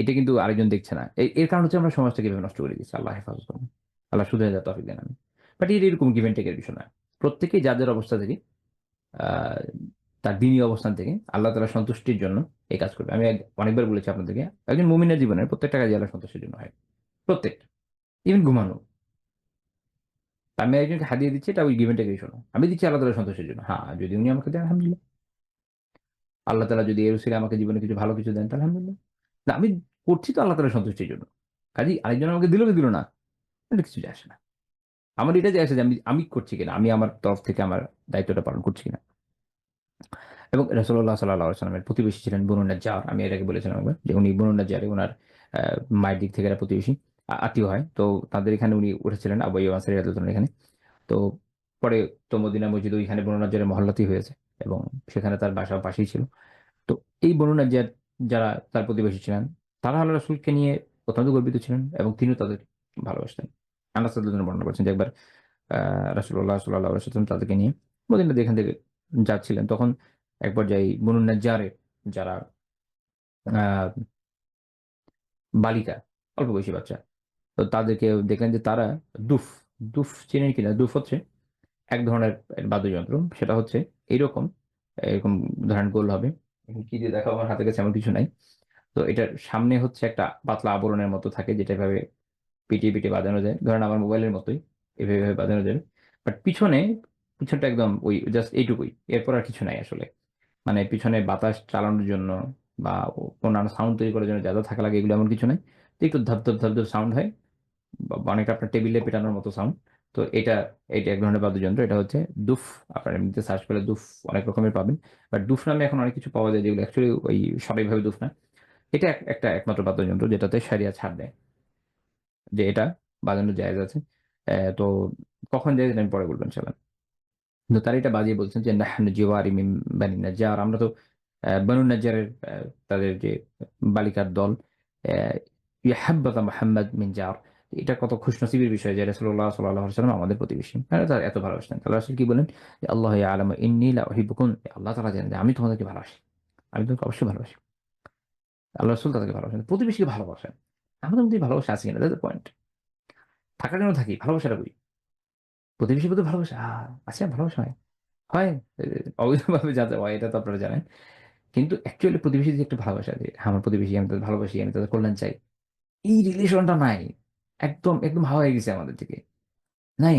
Speaker 2: এটা কিন্তু আরেকজন দেখছে না। এর কারণ হচ্ছে আমরা সমাজটাকে এভাবে নষ্ট করে দিচ্ছি। আল্লাহ হেফাজত করুন। আল্লাহ শুধরে দেওয়ার তৌফিক দেন আমিন। বাট এরকম গিভ অ্যান্ড টেক এর বিষয় না। প্রত্যেকেই যার, যার অবস্থা থেকে আ তার দ্বীনি অবস্থান থেকে আল্লাহ তাআলার সন্তুষ্টির জন্য এই কাজ করবে। আমি অনেকবার বলেছি আপনাদেরকে, একজন মুমিনের জীবনের প্রত্যেকটা কাজই আল্লাহর সন্তুষ্টির জন্য হয়। প্রত্যেকটা। ইভেন ঘুমানো। আমি একজনকে হাদিয়া দিচ্ছি এটা ওই গিভ অ্যান্ড টেক এর ইস্যু না। আমি দিচ্ছি আল্লাহ তাআলার সন্তুষ্টির জন্য। হ্যাঁ, যদি উনি আমাকে দেন আলহামদুলিল্লাহ। আল্লাহ তাআলা যদি এর উসিলায় আমাকে জীবনে কিছু ভালো কিছু দেন তাহলে আলহামদুলিল্লাহ। না আমি করছি তো আল্লাহ তাআলার সন্তুষ্টির জন্য। কাজেই আরেকজন আমাকে দিল কি দিল না, এটা কিছু যায় আসে না। আমার এটা যায় আসে যে আমি করছি কিনা, আমি আমার তরফ থেকে আমার দায়িত্বটা পালন করছি কিনা। এবং রাসূলুল্লাহ সাল্লাল্লাহু আলাইহি ওয়াসাল্লামের প্রতিবেশী ছিলেন বনু নাজ্জার। আমি এর আগে বলেছিলাম একবার যে উনি বনু নাজ্জারে উনার মায়ের দিক থেকে এরা প্রতিবেশী আত্মীয় হয়। তো তাদের এখানে উনি উঠেছিলেন আবু আইয়ুব আনসারী রাদিয়াল্লাহু আনহু এখানে। তো পরে তো মদিনা মসজিদ ওইখানে বনু নাজ্জারের মহল্লাতেই হয়েছে এবং সেখানে তার বাসা পাশেই ছিল। তো এই বনু নাজ্জার যারা তার প্রতিবেশী ছিলেন তারা আল্লাহ রাসূলকে নিয়ে অত্যন্ত গর্বিত ছিলেন এবং তিনিও তাদের ভালোবাসতেন। আনাস রাদিয়াল্লাহু আনহু বর্ণনা করেছেন যে একবার রাসূলুল্লাহ সাল্লাল্লাহু আলাইহি ওয়াসাল্লাম তাদেরকে নিয়ে মদিনাতে এখান থেকে যাচ্ছিলেন। তখন এক পর্যায়ে বনু নাজ্জারের যারা আ বালিকা, অল্প বয়সী বাচ্চা। তো তাদেরকে দেখলেন যে তারা দুফ, দুফ চেনেন কিনা? দুফ হচ্ছে এক ধরনের বাদ্যযন্ত্র। সেটা হচ্ছে এইরকম, এরকম ধরেন গোল হবে। এখন কি দিয়ে দেখাবো আমার হাতের কাছে এমন কিছু নাই। তো এটার সামনে হচ্ছে একটা পাতলা আবরণের মতো থাকে যেটা এভাবে পিটিয়ে বাজানো যায়। ধরেন আমার মোবাইলের মতোই এভাবে বাজানো যাবে। বাট পিছনটা একদম ওই জাস্ট এইটুকুই। এরপর আর কিছু নাই আসলে। মানে পিছনে বাতাস চালানোর জন্য বা অন্যান্য সাউন্ড তৈরি করার জন্য যা থাকা লাগে এগুলো এমন কিছু নাই। তো একটু ধপ সাউন্ড হয়। বা অনেকটা আপনার টেবিলে পেটানোর মতো সাউন্ড। তো এটা এক ধরনের বাদ্যযন্ত্র। এটা হচ্ছে দুফ। আপনারা এমনিতে সার্চ করলে দুফ অনেক রকমের পাবেন। বাট দুফ নামে এখন অনেক কিছু পাওয়া যায় যেগুলো অ্যাকচুয়ালি ওই সঠিকভাবে দুফ না। এটা একটা একমাত্র বাদ্যযন্ত্র যেটাতে শরিয়া ছাড় দেয়। যে এটা বাজানো জায়েজ আছে। তো কখন জায়েজ এটা আমি পরে বলব ইনশাআল্লাহ। কিন্তু তারা এটা বাজিয়ে বলছেন যে নাহনু জিওয়ারি মিন বানি নাজ্জার। আমরা তো বনু নাজ্জারের তাদের যে বালিকার দল ইয়াহাব্বাতা মুহাম্মদ মিন জার। এটা কত খুশনসিবের বিষয় যে রাসূলুল্লাহ সাল্লাল্লাহু আলাইহি ওয়াসাল্লাম আমাদের প্রতিবেশী। হ্যাঁ, তারা এত ভালোবাসতেন। আল্লাহ রাসূল কি বলেন? যে আল্লাহু ইয়ালামু ইন্নী লা উহিব্বুকুম। আল্লাহ তাআলা জানেন যে আমি তোমাদেরকে ভালোবাসি। আমি তোমাকে অবশ্যই ভালোবাসি। আল্লাহ রাসূল তাদেরকে ভালোবাসেন। প্রতিবেশীকে ভালোবাসেন। আমাদের মধ্যে ভালোবাসা আছে কিনা? That's the point. থাকার জন্য থাকি। ভালোবাসাটা কই? প্রতিবেশীর প্রতি ভালোবাসা আছে ভালোবাসা হয়। হয়। এ অবৈধভাবে যাতে হয় এটা তো আপনারা জানেন। কিন্তু অ্যাকচুয়ালি প্রতিবেশীর যে একটা ভালোবাসা যে আমার প্রতিবেশী আমি তাদের ভালোবাসি, আমি তাদের কল্যাণ চাই। এই রিলেশনটা নাই। একদম হাওয়া হয়ে গেছে আমাদের থেকে। নাই,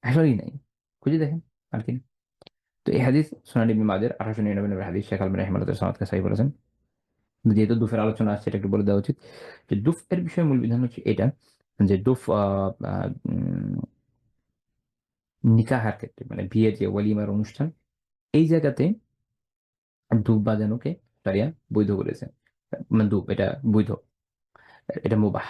Speaker 2: আসলেই নাই। খুঁজে দেখেন আর কি। তো এই হাদিস সুনান ইবনে মাজাহর ১৮৯৯ নম্বর হাদিস শেখ আলবানী রাহিমাহুল্লাহ সনদকে সহিহ বলেছেন। যেহেতু দুফের আলোচনা আসছে এটা একটু বলে দেওয়া উচিত। যে দুফ এর বিষয়ে মূল বিধান হচ্ছে এটা যে দুফ আ উম নিকাহের ক্ষেত্রে মানে বিয়ের যে ওয়ালিমার অনুষ্ঠান এই জায়গাতে ধূপ বাজানোকে শরিয়া বৈধ করেছে। মানে ধূপ এটা বৈধ। এটা মুবাহ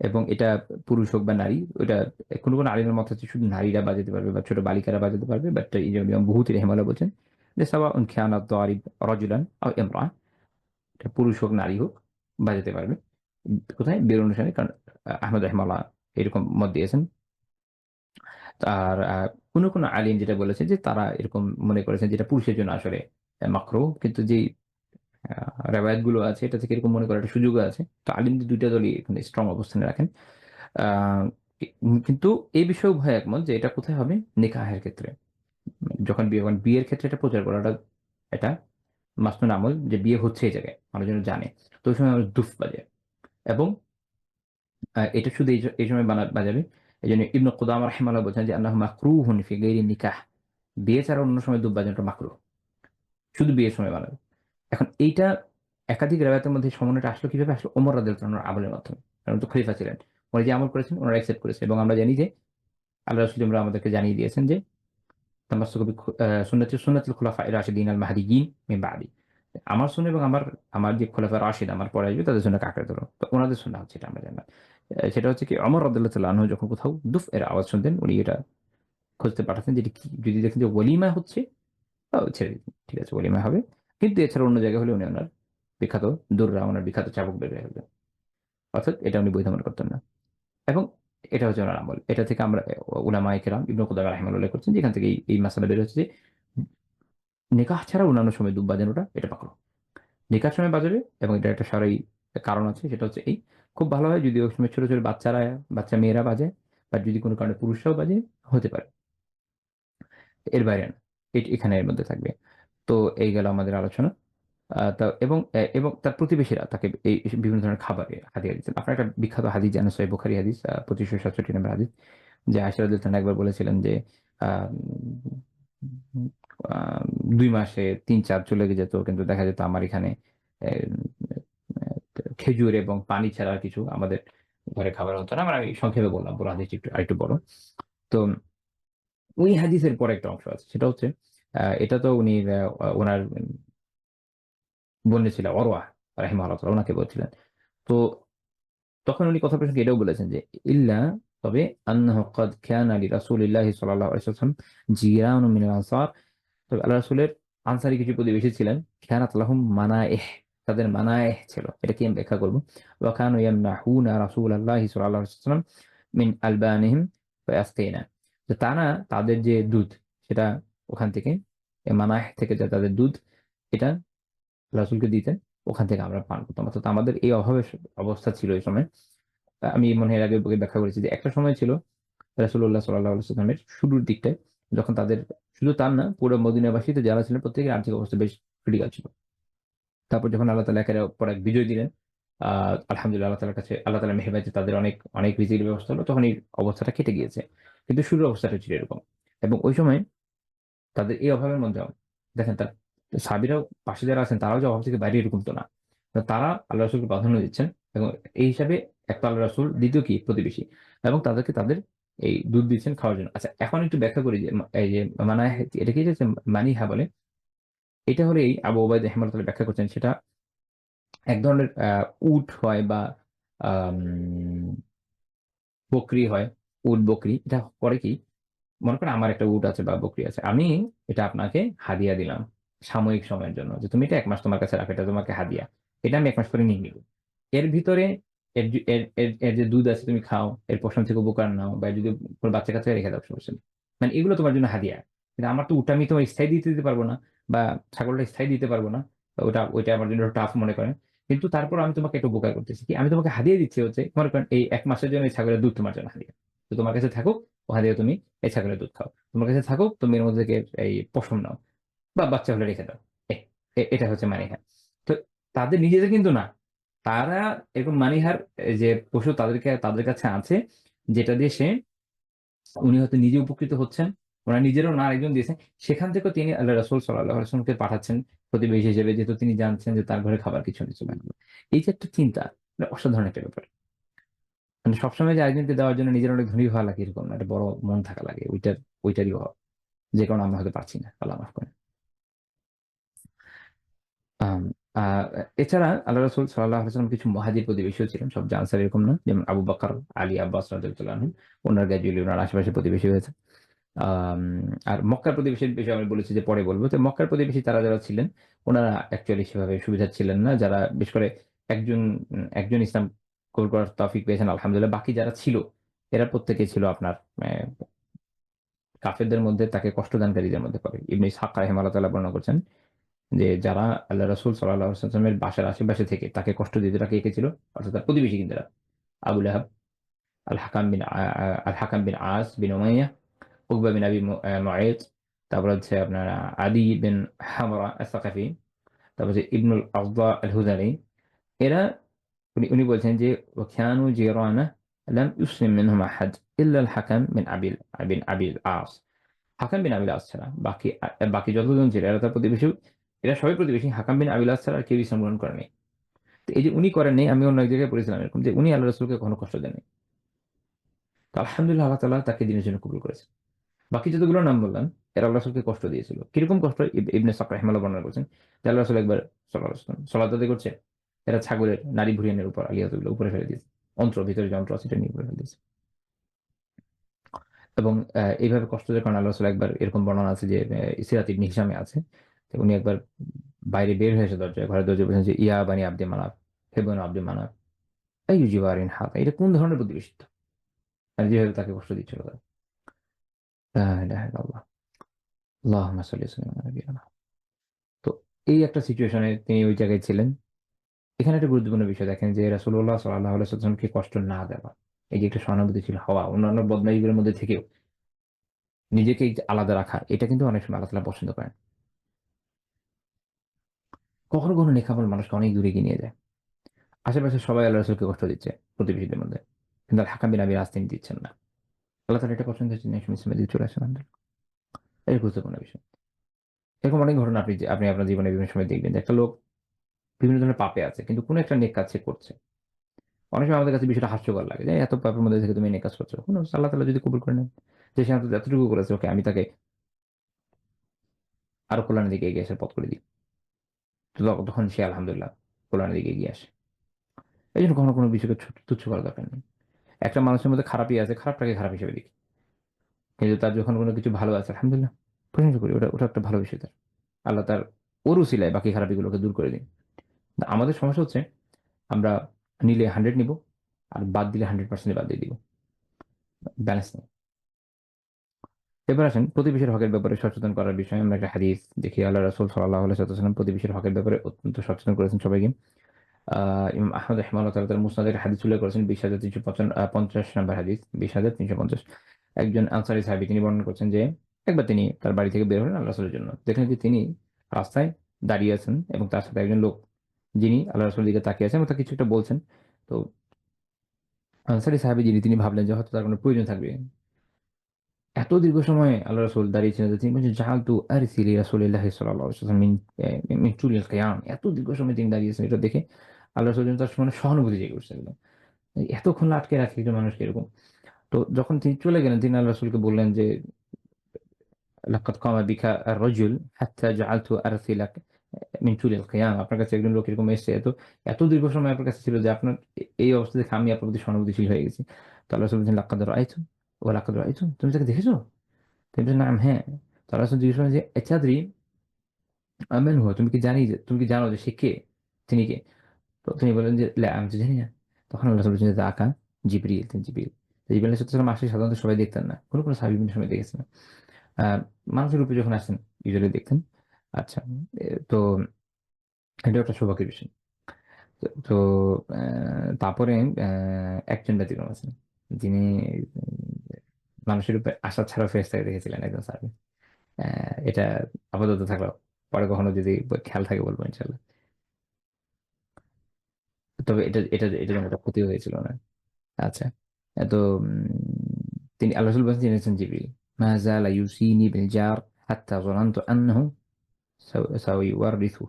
Speaker 2: এবং এটা পুরুষ হোক বা নারী, ওটা কোনো আলিমের মত হচ্ছে শুধু নারীরা বাজাতে পারবে বা ছোট বালিকারা বাজাতে পারবে। বাট এই যে ইমাম বুহুতি রাহিমাহুল্লাহ বলছেন যে সাওয়াউন কানা দারিব রাজুলান আও ইমরাআ, এটা পুরুষ হোক নারী হোক বাজাতে পারবে। কোথায়? বিয়ের অনুষ্ঠানে। কারণ আহমদ রাহিমাহুল্লাহ এরকম মত দিয়েছেন। আর কোনো আলিম যেটা বলেছেন যে তারা এরকম মনে করেছেন যেটা পুরুষের জন্য আসলে মাকরুহ। কিন্তু যেই রেওয়ায়াত গুলো আছে এটা থেকে এরকম মনে করার একটা সুযোগও আছে। তো আলিমদের ২ টা দলই এখানে স্ট্রং অবস্থানে রাখেন। আ কিন্তু এই বিষয়ে উভয় একমত যে এটা কোথায় হবে? নিকাহের ক্ষেত্রে। যখন বিয়ে, কারণ বিয়ের ক্ষেত্রে এটা প্রচার করাটা এটা মাসনুন আমল, যে বিয়ে হচ্ছে এই জায়গায়, মানুষজন জানে। তো ওই সময় মানুষ দুফ বাজায় এবং এটা শুধু এই সময় বাজাবে। এজন্য ইবনে কুদামা রাহিমাহুল্লাহ বলছেন যে আন্নাহু মাকরুহুন ফি গায়রি নিকাহ। বিয়ে ছাড়া অন্য সময় দুফ বাজানোটা মাকরুহ। শুধু বিয়ের সময় বানাবে। এখন এইটা একাধিক রেওয়ায়াতের মধ্যে সমন্বয়টা আসলো কিভাবে? আসলো ওমর রাদিয়াল্লাহু আনহুর আমলের মাধ্যমে। কারণ তো খলিফা ছিলেন। উনি যে আমল করেছেন উনারা অ্যাকসেপ্ট করেছেন এবং আমরা জানি যে আল্লাহ রাসূল আমাদেরকে জানিয়ে দিয়েছেন যে তামাসসুকু সুন্নাতুল খুলাফায়ে রাশিদিন আল মাহদিয়িন মিন বা'দি। আমার সুন্নাহ এবং আমার যে খোলাফায়ে রাশিদ আমার পরে আসবে তাদের সুন্নাহকে আঁকড়ে ধরো। তো উনাদের সুন্নাহ হচ্ছে এটা আমরা জানলাম। সেটা হচ্ছে কি ওমর রাদিয়াল্লাহু তাআলা আনহু যখন কোথাও দুফ এর আওয়াজ শুনতেন উনি এটা খুঁজতে পাঠাতেন যে এটা কি? যদি দেখেন যে ওলিমা হচ্ছে তাও ছেড়ে দিতেন। ঠিক আছে, ওলিমা হবে। কিন্তু এছাড়া অন্য জায়গায় হলে উনি উনার বিখ্যাত দুররা, উনার বিখ্যাত চাবুক বের হয়ে ফেলতেন। অর্থাৎ এটা উনি বৈধ মনে করতেন না। এবং এটা হচ্ছে উনার আমল। এটা থেকে আমরা উলামায়ে কেরাম ইবনে কুদামা রাহিমাহুল্লাহ করছেন যে এখান থেকে এই মাসআলা বের হচ্ছে যে নিকাহ ছাড়া অন্যান্য সময় দুব বাজানোটা এটা মাকরুহ। নিকাহের সময় বাজাবে এবং এটার একটা শারঈ কারণ আছে, সেটা হচ্ছে এই, খুব ভালো হয় যদি ওই সময় ছোট, ছোট বাচ্চা মেয়েরা বাজায় বা যদি কোনো কারণে পুরুষরাও বাজে হতে পারে। এর বাইরে না। এখানে এর মধ্যে থাকবে। তো এই গেল আমাদের আলোচনা। তা এবং তার প্রতিবেশীরা তাকে এই বিভিন্ন ধরনের খাবারে হাদিয়া দিতেন। আপনার একটা বিখ্যাত হাদিস জানেন, সহিহ বুখারী হাদিস ২৫৬৭ নম্বর হাদিস, যে আয়েশা রাদিয়াল্লাহু আনহা একবার বলেছিলেন যে আম আ ২ মাসে ৩-৪ চলে যেত। কিন্তু দেখা যেত আমার এখানে এম খেজুর এবং পানি ছাড়া আর কিছু আমাদের ঘরে খাবার হতো না। আমি সংক্ষেপে বললাম। পুরো হাদিসটি আরেকটু বড়। তো ওই হাদিসের পরে একটা অংশ আছে। সেটা হচ্ছে এটা তো উনি উনার বোন ছিল অরওয়া রাহিমাহুল্লাহ তাআলা উনাকে বলছিলেন। তো তখন উনি কথা প্রসঙ্গে এটাও বলেছেন যে ইল্লা, তবে আন্নাহু ক্বাদ কানা লিরাসূলিল্লাহি সাল্লাল্লাহু আলাইহি ওয়াসাল্লাম জিরানুন মিনাল আনসার। তবে আল্লাহ রাসূলের আনসারী কিছু প্রতিবেশী ছিলেন। কানাত লাহুম মানাইহ, তাদের মানাইহ ছিল। এটাকে আমি ব্যাখ্যা করব। ওয়া কানু ইয়ামনাহুনা রাসূলাল্লাহি সাল্লাল্লাহু আলাইহি ওয়াসাল্লাম মিন আলবানিহিম ফায়াসকিনা। তো তারা তাদের যে দুধ সেটা ওখান থেকে, মানাইহ থেকে যে তাদের দুধ, এটা রাসূলকে দিতেন। ওখান থেকে আমরা পান করতাম। অর্থাৎ আমাদের এই অভাবের অবস্থা ছিল এই সময়। আমি মনে হয় এর আগে ব্যাখ্যা করেছি যে একটা সময় ছিল রাসূলুল্লাহ সাল্লাল্লাহু আলাইহি ওয়াসাল্লামের শুরুর দিকটায়, যখন তাদের, শুধু তার না পুরো মদিনাবাসীতে যারা ছিলেন প্রত্যেকের আর্থিক অবস্থা বেশ ক্রিটিক্যাল ছিল। তারপর যখন আল্লাহ তাআলা একের পর এক বিজয় দিলেন, আ আলহামদুলিল্লাহ আল্লাহ তাআলার কাছে, আল্লাহ তাআলার মেহেরবানিতে তাদের অনেক রিজিকের ব্যবস্থা হলো। তখন এই অবস্থাটা কেটে গিয়েছে। কিন্তু শুরুর অবস্থাটা ছিল এরকম। এবং ওই সময় তাদের এই অভাবের মধ্যেও দেখেন সাহাবীরাও, পাশে যারা আছেন তারাও যে অভাব থেকে বাইরে এরকম তো না। তো তারা আল্লাহ রাসূলকে প্রাধান্য দিচ্ছেন এবং এই হিসাবে এক তো আল্লাহ রাসূল, দ্বিতীয় কি প্রতিবেশী, এবং তাদেরকে তাদের এই দুধ দিচ্ছেন খাওয়ার জন্য। আচ্ছা, এখন একটু ব্যাখ্যা করি যে এই যে মানাহ, এটা কি যে মানিহা বলে, এটা হলো এই আবু উবাইদা রাহিমাহুল্লাহ ব্যাখ্যা করছেন সেটা এক ধরনের উট হয় বা আম বকরি হয়। উট বকরি। এটা করে কি, মনে করেন আমার একটা উট আছে বা বকরি আছে। আমি এটা আপনাকে হাদিয়া দিলাম সাময়িক সময়ের জন্য। যে তুমি এটা ১ মাস তোমার কাছে রাখো। এটা তোমাকে হাদিয়া। এটা আমি ১ মাস পরে নিয়ে নিব। এর ভিতরে এর যে এর যে দুধ আছে তুমি খাও, এর পশম থেকে উপকার নাও বা যদি কোন বাচ্চা-কাচ্চা রেখে দাও, সমস্যা নেই। মানে এগুলো তোমার জন্য হাদিয়া। কিন্তু আমার তো উটটা আমি তোমার স্থায়ী দিতে পারব না বা ছাগলটা স্থায়ী দিতে পারব না। ওইটা আমার জন্য টাফ মনে করেন। কিন্তু তারপর আমি তোমাকে একটা উপকার করতেছি। কি, আমি তোমাকে হাদিয়া দিচ্ছি হচ্ছে, মনে করেন এই ১ মাসের জন্য এই ছাগলের দুধ তোমার জন্য হাদিয়া। তো তোমার কাছে থাকুক, ওখান থেকে তুমি এই ছাগলের দুধ খাও। তোমার কাছে থাকুক, তুমি এর মধ্যে থেকে এই পশম নাও বা বাচ্চা হলে রেখে দাও। এ এটা হচ্ছে মানিহার। তো তাদের নিজেদের কিন্তু না। তারা এরকম মানিহার, যে পশু তাদের কাছে আছে, যেটা দিয়ে উনি হয়তো নিজে উপকৃত হচ্ছেন, ওনার নিজেরও না আরেকজন দিয়েছেন। সেখান থেকেও তিনি আল্লাহ রাসূল সাল্লাল্লাহু আলাইহি ওয়াসাল্লামকে পাঠাচ্ছেন প্রতিবেশী হিসেবে, যেহেতু তিনি জানছেন যে তার ঘরে খাবার কিছু নেই। সুবহানাল্লাহ। এই যে একটা চিন্তা, এটা অসাধারণ একটা ব্যাপার। মানে সবসময় যে আরেকজনকে দেওয়ার জন্য নিজের অনেক ধনী হওয়া লাগে এরকম না। একটা বড় মন থাকা লাগে। ওইটারই অভাব। যে কারণে আমরা হয়তো পারছি না। আল্লাহ মাফ করেন। আম আ এছাড়া আল্লাহ রাসূল সাল্লাল্লাহু আলাইহি ওয়াসাল্লাম কিছু মুহাজির প্রতিবেশীও ছিলেন। সব যে আনসার এরকম না। যেমন আবু বকর, আলী, আব্বাস রাদিয়াল্লাহু আনহুম। উনারা গ্র্যাজুয়ালি উনার আশেপাশে প্রতিবেশী হয়েছে। আম আর মক্কার প্রতিবেশীর বিষয়ে আমি বলেছি যে পরে বলব। তো মক্কার প্রতিবেশী তারা যারা ছিলেন, উনারা অ্যাকচুয়ালি সেভাবে সুবিধার ছিলেন না। যারা বিশেষ করে একজন একজন ইসলাম কবুল করার তৌফিক পেয়েছেন আলহামদুলিল্লাহ। বাকি যারা ছিল, এরা প্রত্যেকেই ছিল আপনার কাফেরদের মধ্যে তাকে কষ্টদানকারীদের মধ্যে পড়ে। ইবনে ইসহাক রাহিমাহুল্লাহ তাআলা বর্ণনা করছেন যে যারা আল্লাহ রাসূল সাল্লাল্লাহু আলাইহি ওয়াসাল্লামের বাসার আশেপাশে থেকে তাকে কষ্ট দিত, তাকে কে ছিল? অর্থাৎ তার প্রতিবেশী কিন্তু এরা। আবু লাহাব, আল হাকাম বিন আস বিন উমাইয়া, উকবা বিন আবি মুআইত, তারপর হচ্ছে আপনার আদি বিন হামরা আস-সাকাফি, তারপর হচ্ছে ইবনুল আরদা আল-হুযালি। এরা উনি বলছেন যে ওয়াকানু জিরানা লাম ইসলিম মিনহুম আহাদ ইল্লা আল হাকাম বিন আবিল আস। হাকাম বিন আবিল আস ছাড়া বাকি যতজন ছিল এরা তার প্রতিবেশী, এরা সবাই প্রতিবেশী। হাকাম বিন আবিল আস ছাড়া আর কেউ ইসলাম গ্রহণ করেনি। তো এই যে উনি করেননি, আমি অন্য এক জায়গায় পড়েছিলাম এরকম যে উনি আল্লাহ রাসূলকে কখনো কষ্ট দেননি। তো আলহামদুলিল্লাহ আল্লাহ তাআলা তাকে দিনের জন্য কবুল করেছেন। বাকি যতগুলো নাম বললাম, এরা আল্লাহ রাসূলকে কষ্ট দিয়েছিল। কিরকম কষ্ট? ইবনে সাক রাহিমাহুল্লাহ বর্ণনা করেছেন যে আল্লাহ রাসূল একবার সাল্লাল্লাহু আলাইহি ওয়াসাল্লাম সালাত আদায় করছে। এরা ছাগলের নাড়ি ভুঁড়ি উপর আলিয়াতুল্লাহ উপরে ফেলে দিয়েছে। ভিতরে যে অন্ত্র আছে এটা নিয়ে উপরে ফেলে দিয়েছে। এবং এইভাবে কষ্ট দেওয়ার কারণে আল্লাহ রাসূল একবার এরকম বর্ণনা আছে যে সিরাত ইবনে হিশামে আছে। তো উনি একবার বাইরে বের হয়ে এসে ঘরের দরজায় বলছেন যে, "ইয়া বানি আব্দে মানাফ, হে বনু আব্দে মানাফ, আইয়ু জিওয়ারিন হাযা?" এটা কোন ধরনের প্রতিবেশিত্ব? আর যেভাবে তাকে কষ্ট দিচ্ছিল তারা। লা ইলাহা ইল্লাল্লাহ। আল্লাহুম্মা সাল্লি ওয়া সাল্লিম আলা নাবিয়িনা। তো এই একটা সিচুয়েশন এ তিনি ওই জায়গায় ছিলেন। এখানে একটা গুরুত্বপূর্ণ বিষয় দেখেন যে রাসূলুল্লাহ সাল্লাল্লাহু আলাইহি ওয়াসাল্লামকে কষ্ট না দেওয়া। এই যে একটা সহানুভূতিশীল হওয়া, অন্যান্য বদমাইশগুলোর মধ্যে থেকেও নিজেকে এই যে আলাদা রাখা, এটা কিন্তু অনেক সময় আল্লাহ তাআলা পছন্দ করেন। কখনো নেকামল মানুষকে অনেক দূরে এগিয়ে নিয়ে যায়। আশেপাশে সবাই আল্লাহ রাসূলকে কষ্ট দিচ্ছে প্রতিবেশীদের মধ্যে। কিন্তু আল হাকাম বিন আবি আস তিনি দিচ্ছেন না। আল্লাহ তাআলা এটা পছন্দ হচ্ছেন ইসলামের দিকে চলে আসেন আলহামদুলিল্লাহ। এটা গুরুত্বপূর্ণ বিষয়। এরকম অনেক ঘটনা আপনি আপনার জীবনে বিভিন্ন সময় দেখবেন যে একটা লোক বিভিন্ন ধরনের পাপে আছে। কিন্তু কোন একটা নেক কাজ সে করছে। অনেক সময় আমাদের কাছে বিষয়টা হাস্যকর লাগে যে এত পাপের মধ্যে থেকে তুমি এই নেক কাজ করছো। who knows আল্লাহ তাআলা যদি কবুল করে নেন। যে সে অন্তত এতটুকু করেছে ওকে আমি তাকে আরো কল্যাণের দিকে এগিয়ে আসার পথ করে দিই। তো তখন সে আলহামদুলিল্লাহ কল্যাণের দিকে এগিয়ে আসে। এইজন্য কখনো কোনো বিষয়কে তুচ্ছ করার দরকার নেই। একটা মানুষের মধ্যে খারাপই আছে, খারাপটাকে খারাপ হিসেবে দেখি। কিন্তু তার যখন কোনো কিছু ভালো আছে আলহামদুলিল্লাহ প্রশংসা করি। ওটা একটা ভালো বিষয় তার। আল্লাহ তার ওর উসিলায় বাকি খারাপিগুলোকে দূর করে দিন। আমাদের সমস্যা হচ্ছে আমরা নিলে 100 নিব আর বাদ দিলে 100% বাদ দিয়ে দিব। ব্যালেন্স নেই। এবার আসেন প্রতিবেশীর হকের ব্যাপারে সচেতন করার বিষয়ে আমরা একটা হাদিস দেখি। আল্লাহ রাসূল সাল্লাল্লাহু আলাইহি ওয়াসাল্লাম প্রতিবেশীর হকের ব্যাপারে অত্যন্ত সচেতন করেছেন সবাইকে। ইমাম আহমদ রাহিমাহুল্লাহ তাআলা তার মুসনাদে একটা হাদিস উল্লেখ করেছেন ২০৩৫০ নম্বর হাদিস ২০৩৫০। একজন আনসারী সাহাবী তিনি বর্ণনা করছেন যে একবার তিনি তার বাড়ি থেকে বের হলেন আল্লাহ রাসূলের জন্য। দেখলেন যে তিনি রাস্তায় দাঁড়িয়ে আছেন এবং তার সাথে একজন লোক যিনি আল্লাহ রাসূলের দিকে তাকিয়ে আছেন এবং তাকে কিছু একটা বলছেন। তো আনসারী সাহাবী যিনি তিনি ভাবলেন যে হয়তো তার কোনো প্রয়োজন থাকবে। এত দীর্ঘ সময় আল্লাহ রাসূল দাঁড়িয়ে ছিলেন যে তিনি বলছেন জাআলতু আরসি লি রাসূলিল্লাহি সাল্লাল্লাহু আলাইহি ওয়াসাল্লাম মিন তুলিল কিয়াম। এত দীর্ঘ সময় তিনি দাঁড়িয়েছেন এটা দেখে আল্লাহ রাসূল যেন তার মানে সহানুভূতি জেগে উঠছে একদম। এতক্ষণ আটকে রাখে একজন মানুষকে এরকম। তো যখন তিনি চলে গেলেন তিনি আল্লাহ রাসূলকে বললেন যে লাকাদ কামা বিকা আর-রাজুল হাত্তা জাআলতু আরসি লাক মিন তুলিল কিয়াম। আপনার কাছে একজন লোক এরকম এসেছে এত দীর্ঘ সময় আপনার কাছে ছিল যে আপনার এই অবস্থা দেখে আমি আপনার প্রতি সহানুভূতিশীল হয়ে গেছি। তো আল্লাহ রাসূল বলছেন লাকাদ রাআইতু ওয়া লাকাদ রাআইতু। তুমি তাকে দেখেছো? তিনি বললেন, "নাম হ্যাঁ।" তো আল্লাহ রাসূল জিজ্ঞেস করলেন যে, "আতাদরি মান হুয়া?" তুমি কি জানো যে সে কে? তিনি কে? তো তিনি বললেন যে, "লা আমি তো জানি না।" তখন আল্লাহ রাসূল বলছেন যে, "যাকা জিবরিল।" তিনি জিবরিল। তো জিবরিল আলাইহিস সালাম আসলে সাধারণত সবাই দেখতেন না। কোন সাহাবী বিভিন্ন সময় দেখেছেন। আ মানুষের রূপে যখন আসতেন ইউজুয়ালি দেখতেন। আচ্ছা। তো এটা একটা সৌভাগ্যের বিষয়। তো তারপরে একজন ব্যতিক্রম আছেন। যিনি মানুষের রূপে আসা ছাড়া ফেরেশতাকে দেখেছিলেন একজন সাহাবী। এটা আপাতত থাকলো। পরে কখনো যদি খেয়াল থাকে বলব ইনশাআল্লাহ। তবে এটার জন্য একটা ক্ষতিও হয়েছিল না। আচ্ছা। তো তিনি আল্লাহ রাসূল বলেছেন জেনেছেন জিবরিল। মা যালা ইউসিনি বিল জার হাত্তা যানানতু আন্নাহু সায়ুওয়ারিথু।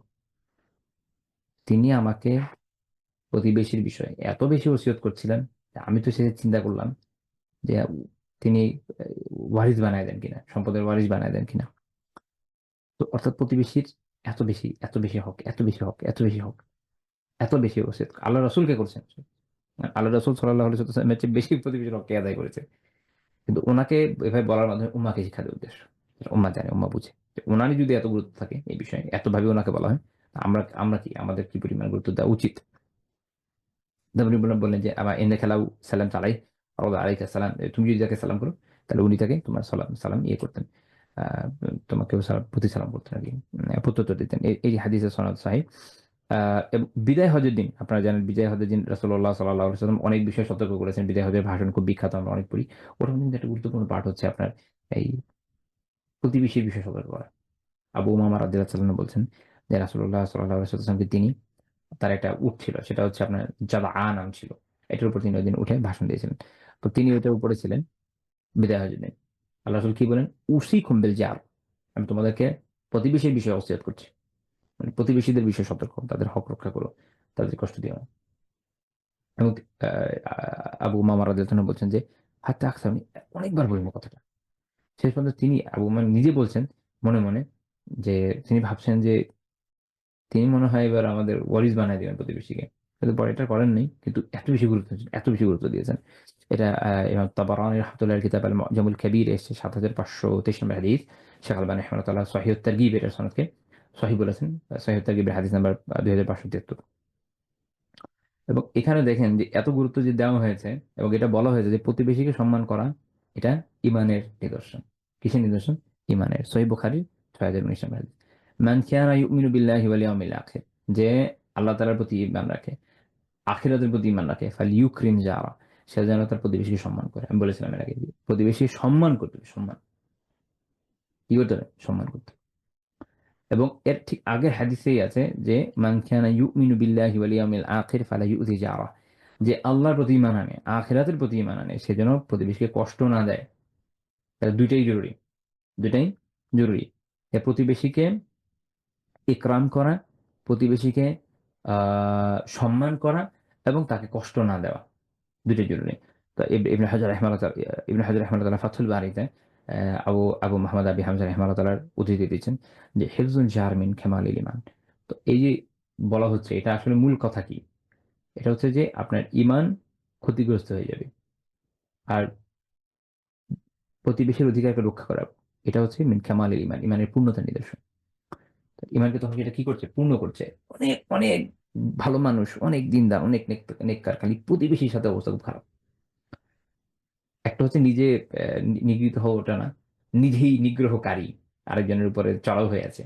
Speaker 2: তিনি আমাকে প্রতিবেশীর বিষয়ে এত বেশি ওসিয়ত করছিলেন, আমি তো সেটা চিন্তা করলাম যে তিনি ওয়ারিস বানায় দেন কিনা, সম্পদের ওয়ারিস বানায় দেন কিনা। তো অর্থাৎ প্রতিবেশীর এত বেশি, এত বেশি হক, এত বেশি হক, এত বেশি হক, এত বেশি ওসিয়ত আল্লাহ রাসূলকে করছেন। আল্লাহ রাসূল সাল্লাল্লাহু আলাইহি ওয়াসাল্লামের চেয়ে বেশি প্রতিবেশীর হককে আদায় করেছে। কিন্তু উনাকে এভাবে বলার মাধ্যমে উম্মাহকে শিক্ষা দেওয়ার উদ্দেশ্য। উম্মাহ জানে, উম্মাহ বুঝে। যে উনারই যদি এত গুরুত্ব থাকে এই বিষয়ে, এতভাবে উনাকে বলা হয়, আমরা আমরা কি আমাদের কি পরিমাণ গুরুত্ব দেওয়া উচিত? যেমন বললেন যে আবার এনে খেলাও সালাম চালাই আলাইকা সালাম, তুমি যদি যাকে সালাম করো তাহলে উনি তাকে তোমার সালাম সালাম ইয়ে করতেন, আহ, তোমাকেও প্রতি সালাম করতেন আর কি, প্রত্যুত্তর দিতেন। এই হাদিসের সনদ সাহিহ। এবং বিদায় হজের দিন আপনারা জানেন, বিদায় হজের দিন রাসূলুল্লাহ সাল্লাল্লাহু আলাইহি ওয়াসাল্লাম অনেক বিষয়ে সতর্ক করেছেন। বিদায় হজের ভাষণ খুব বিখ্যাত, আমরা অনেক পড়ি। ওটার মধ্যে একটা গুরুত্বপূর্ণ পার্ট হচ্ছে আপনার এই প্রতিবেশীর বিষয়ে সতর্ক করা। আবু উমামা রাদিয়াল্লাহু তাআলা বলছেন যে রাসূলুল্লাহ সাল্লাল্লাহু আলাইহি ওয়াসাল্লামকে তিনি, তার একটা উট ছিল, সেটা হচ্ছে আপনার জাদআ নাম ছিল। এটার উপর তিনি ওইদিন উঠে ভাষণ দিয়েছিলেন। তো তিনি ওইটার উপরে ছিলেন বিদায় হজের দিন। আল্লাহ রাসূল কি বলেন? উসিকুম বিল জার, আমি তোমাদেরকে প্রতিবেশীর বিষয়ে ওসিয়ত করছি। মানে প্রতিবেশীদের বিষয়ে সতর্ক, তাদের হক রক্ষা করো, তাদের কষ্ট দিও না। এবং আবু উমামা রাদিয়াল্লাহু তাআলা বলছেন যে হাত্তা আকসার, আমি অনেকবার বলবো কথাটা। শেষ পর্যন্ত তিনি আবু উমামা নিজে বলছেন মনে মনে যে তিনি ভাবছেন যে তিনি মনে হয় এবার আমাদের ওয়ারিস বানায় দিবেন প্রতিবেশীকে। কিন্তু পরে এটা করেন নাই। কিন্তু এত বেশি গুরুত্ব, এত বেশি গুরুত্ব দিয়েছেন। এটা ইমাম তাবারানী রাহমাতুল্লাহির কিতাব আল মুআজামুল কাবীর এসেছে ৭৫২৩ নম্বর হাদিস। শেখ আলবানী রাহিমাহুল্লাহ সহিহ তারগিব এর সনদকে সহিহ বলেছেন। সহিহ তারগিবের হাদিস নাম্বার ২৫৭৩। এবং এখানে দেখেন যে এত গুরুত্ব যে দেওয়া হয়েছে এবং এটা বলা হয়েছে যে প্রতিবেশীকে সম্মান করা এটা ইমানের নিদর্শন। কিসের নিদর্শন? ইমানের। সহিহ বুখারীর ৬০১৯ নম্বর হাদিস। মান কানা ইউমিনু বিল্লাহি ওয়াল ইয়াউমিল আখির, যে আল্লাহ তাআলার প্রতি ঈমান রাখে, আখিরাতের প্রতি ঈমান রাখে, ফালইউকরিম জারা, সে যেন তার প্রতিবেশীকে সম্মান করে। আমি বলেছিলাম এর আগে, প্রতিবেশী সম্মান করতে হবে, সম্মান কি করতে হবে? সম্মান করতে হবে। এবং এর ঠিক আগের হাদিসেই আছে যে মান কানা ইউমিনু বিল্লাহি ওয়াল ইয়াউমিল আখির ফালা ইউযি জারা, যে আল্লাহর প্রতি ঈমান আনে, আখিরাতের প্রতি ঈমান আনে, সে যেন প্রতিবেশীকে কষ্ট না দেয়। তাহলে দুইটাই জরুরি, দুইটাই জরুরি। প্রতিবেশীকে ইকরাম করা, প্রতিবেশীকে সম্মান করা এবং তাকে কষ্ট না দেওয়া, দুইটাই জরুরি। তো ইবনে হাজার রাহিমাহুল্লাহ তাআলা ফাথুল বারীতে আবু আবু মুহাম্মদ আবি হামজা রাহিমাহুল্লাহ তাআলার উদ্ধৃতি দিচ্ছেন যে হিফজুল জার মিন কামালিল ঈমান। তো এই যে বলা হচ্ছে, এটা আসলে মূল কথা কি? এটা হচ্ছে যে আপনার ঈমান ক্ষতিগ্রস্ত হয়ে যাবে। আর প্রতিবেশীর অধিকারকে রক্ষা করা, এটা হচ্ছে মিন কামালিল ঈমান, ঈমানের পূর্ণতার নিদর্শন। ইমানকে তখন এটা কি করছে? পূর্ণ করছে। অনেক অনেক ভালো মানুষ, অনেক দিনদার, অনেক নেককার, খালি প্রতিবেশীর সাথে অবস্থা খুব খারাপ। একটা হচ্ছে নিজে নিগৃহীত হওয়া, ওটা না, নিজেই নিগ্রহকারী, আরেকজনের উপরে চড়াও হয়ে আছে।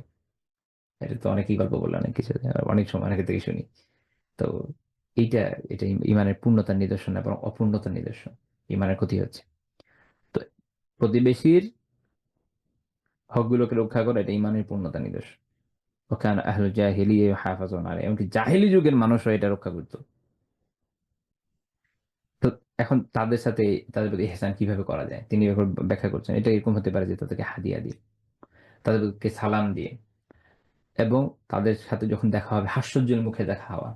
Speaker 2: এটা তো অনেকেই গল্প বললো, অনেক কিছু অনেক সময় অনেকের থেকে শুনি। তো এইটা, এটা ইমানের পূর্ণতার নিদর্শন এবং অপূর্ণতার নিদর্শন। ইমানের ক্ষতি হচ্ছে। তো প্রতিবেশীর হকগুলোকে রক্ষা করা এটা ইমানের পূর্ণতার নিদর্শন। ওখানে আহলুল জাহিলিয়্যাহ ইউহাফাজুন আলাইহা, এমনকি জাহেলি যুগের মানুষরা এটা রক্ষা করত। তো এখন তাদের সাথে, তাদের প্রতি ইহসান কিভাবে করা যায় তিনি এখন ব্যাখ্যা করছেন। এটা এরকম হতে পারে যে তাদেরকে হাদিয়া দিয়ে, তাদেরকে সালাম দিয়ে, এবং তাদের সাথে যখন দেখা হবে হাস্যোজ্জ্বল মুখে দেখা হওয়া।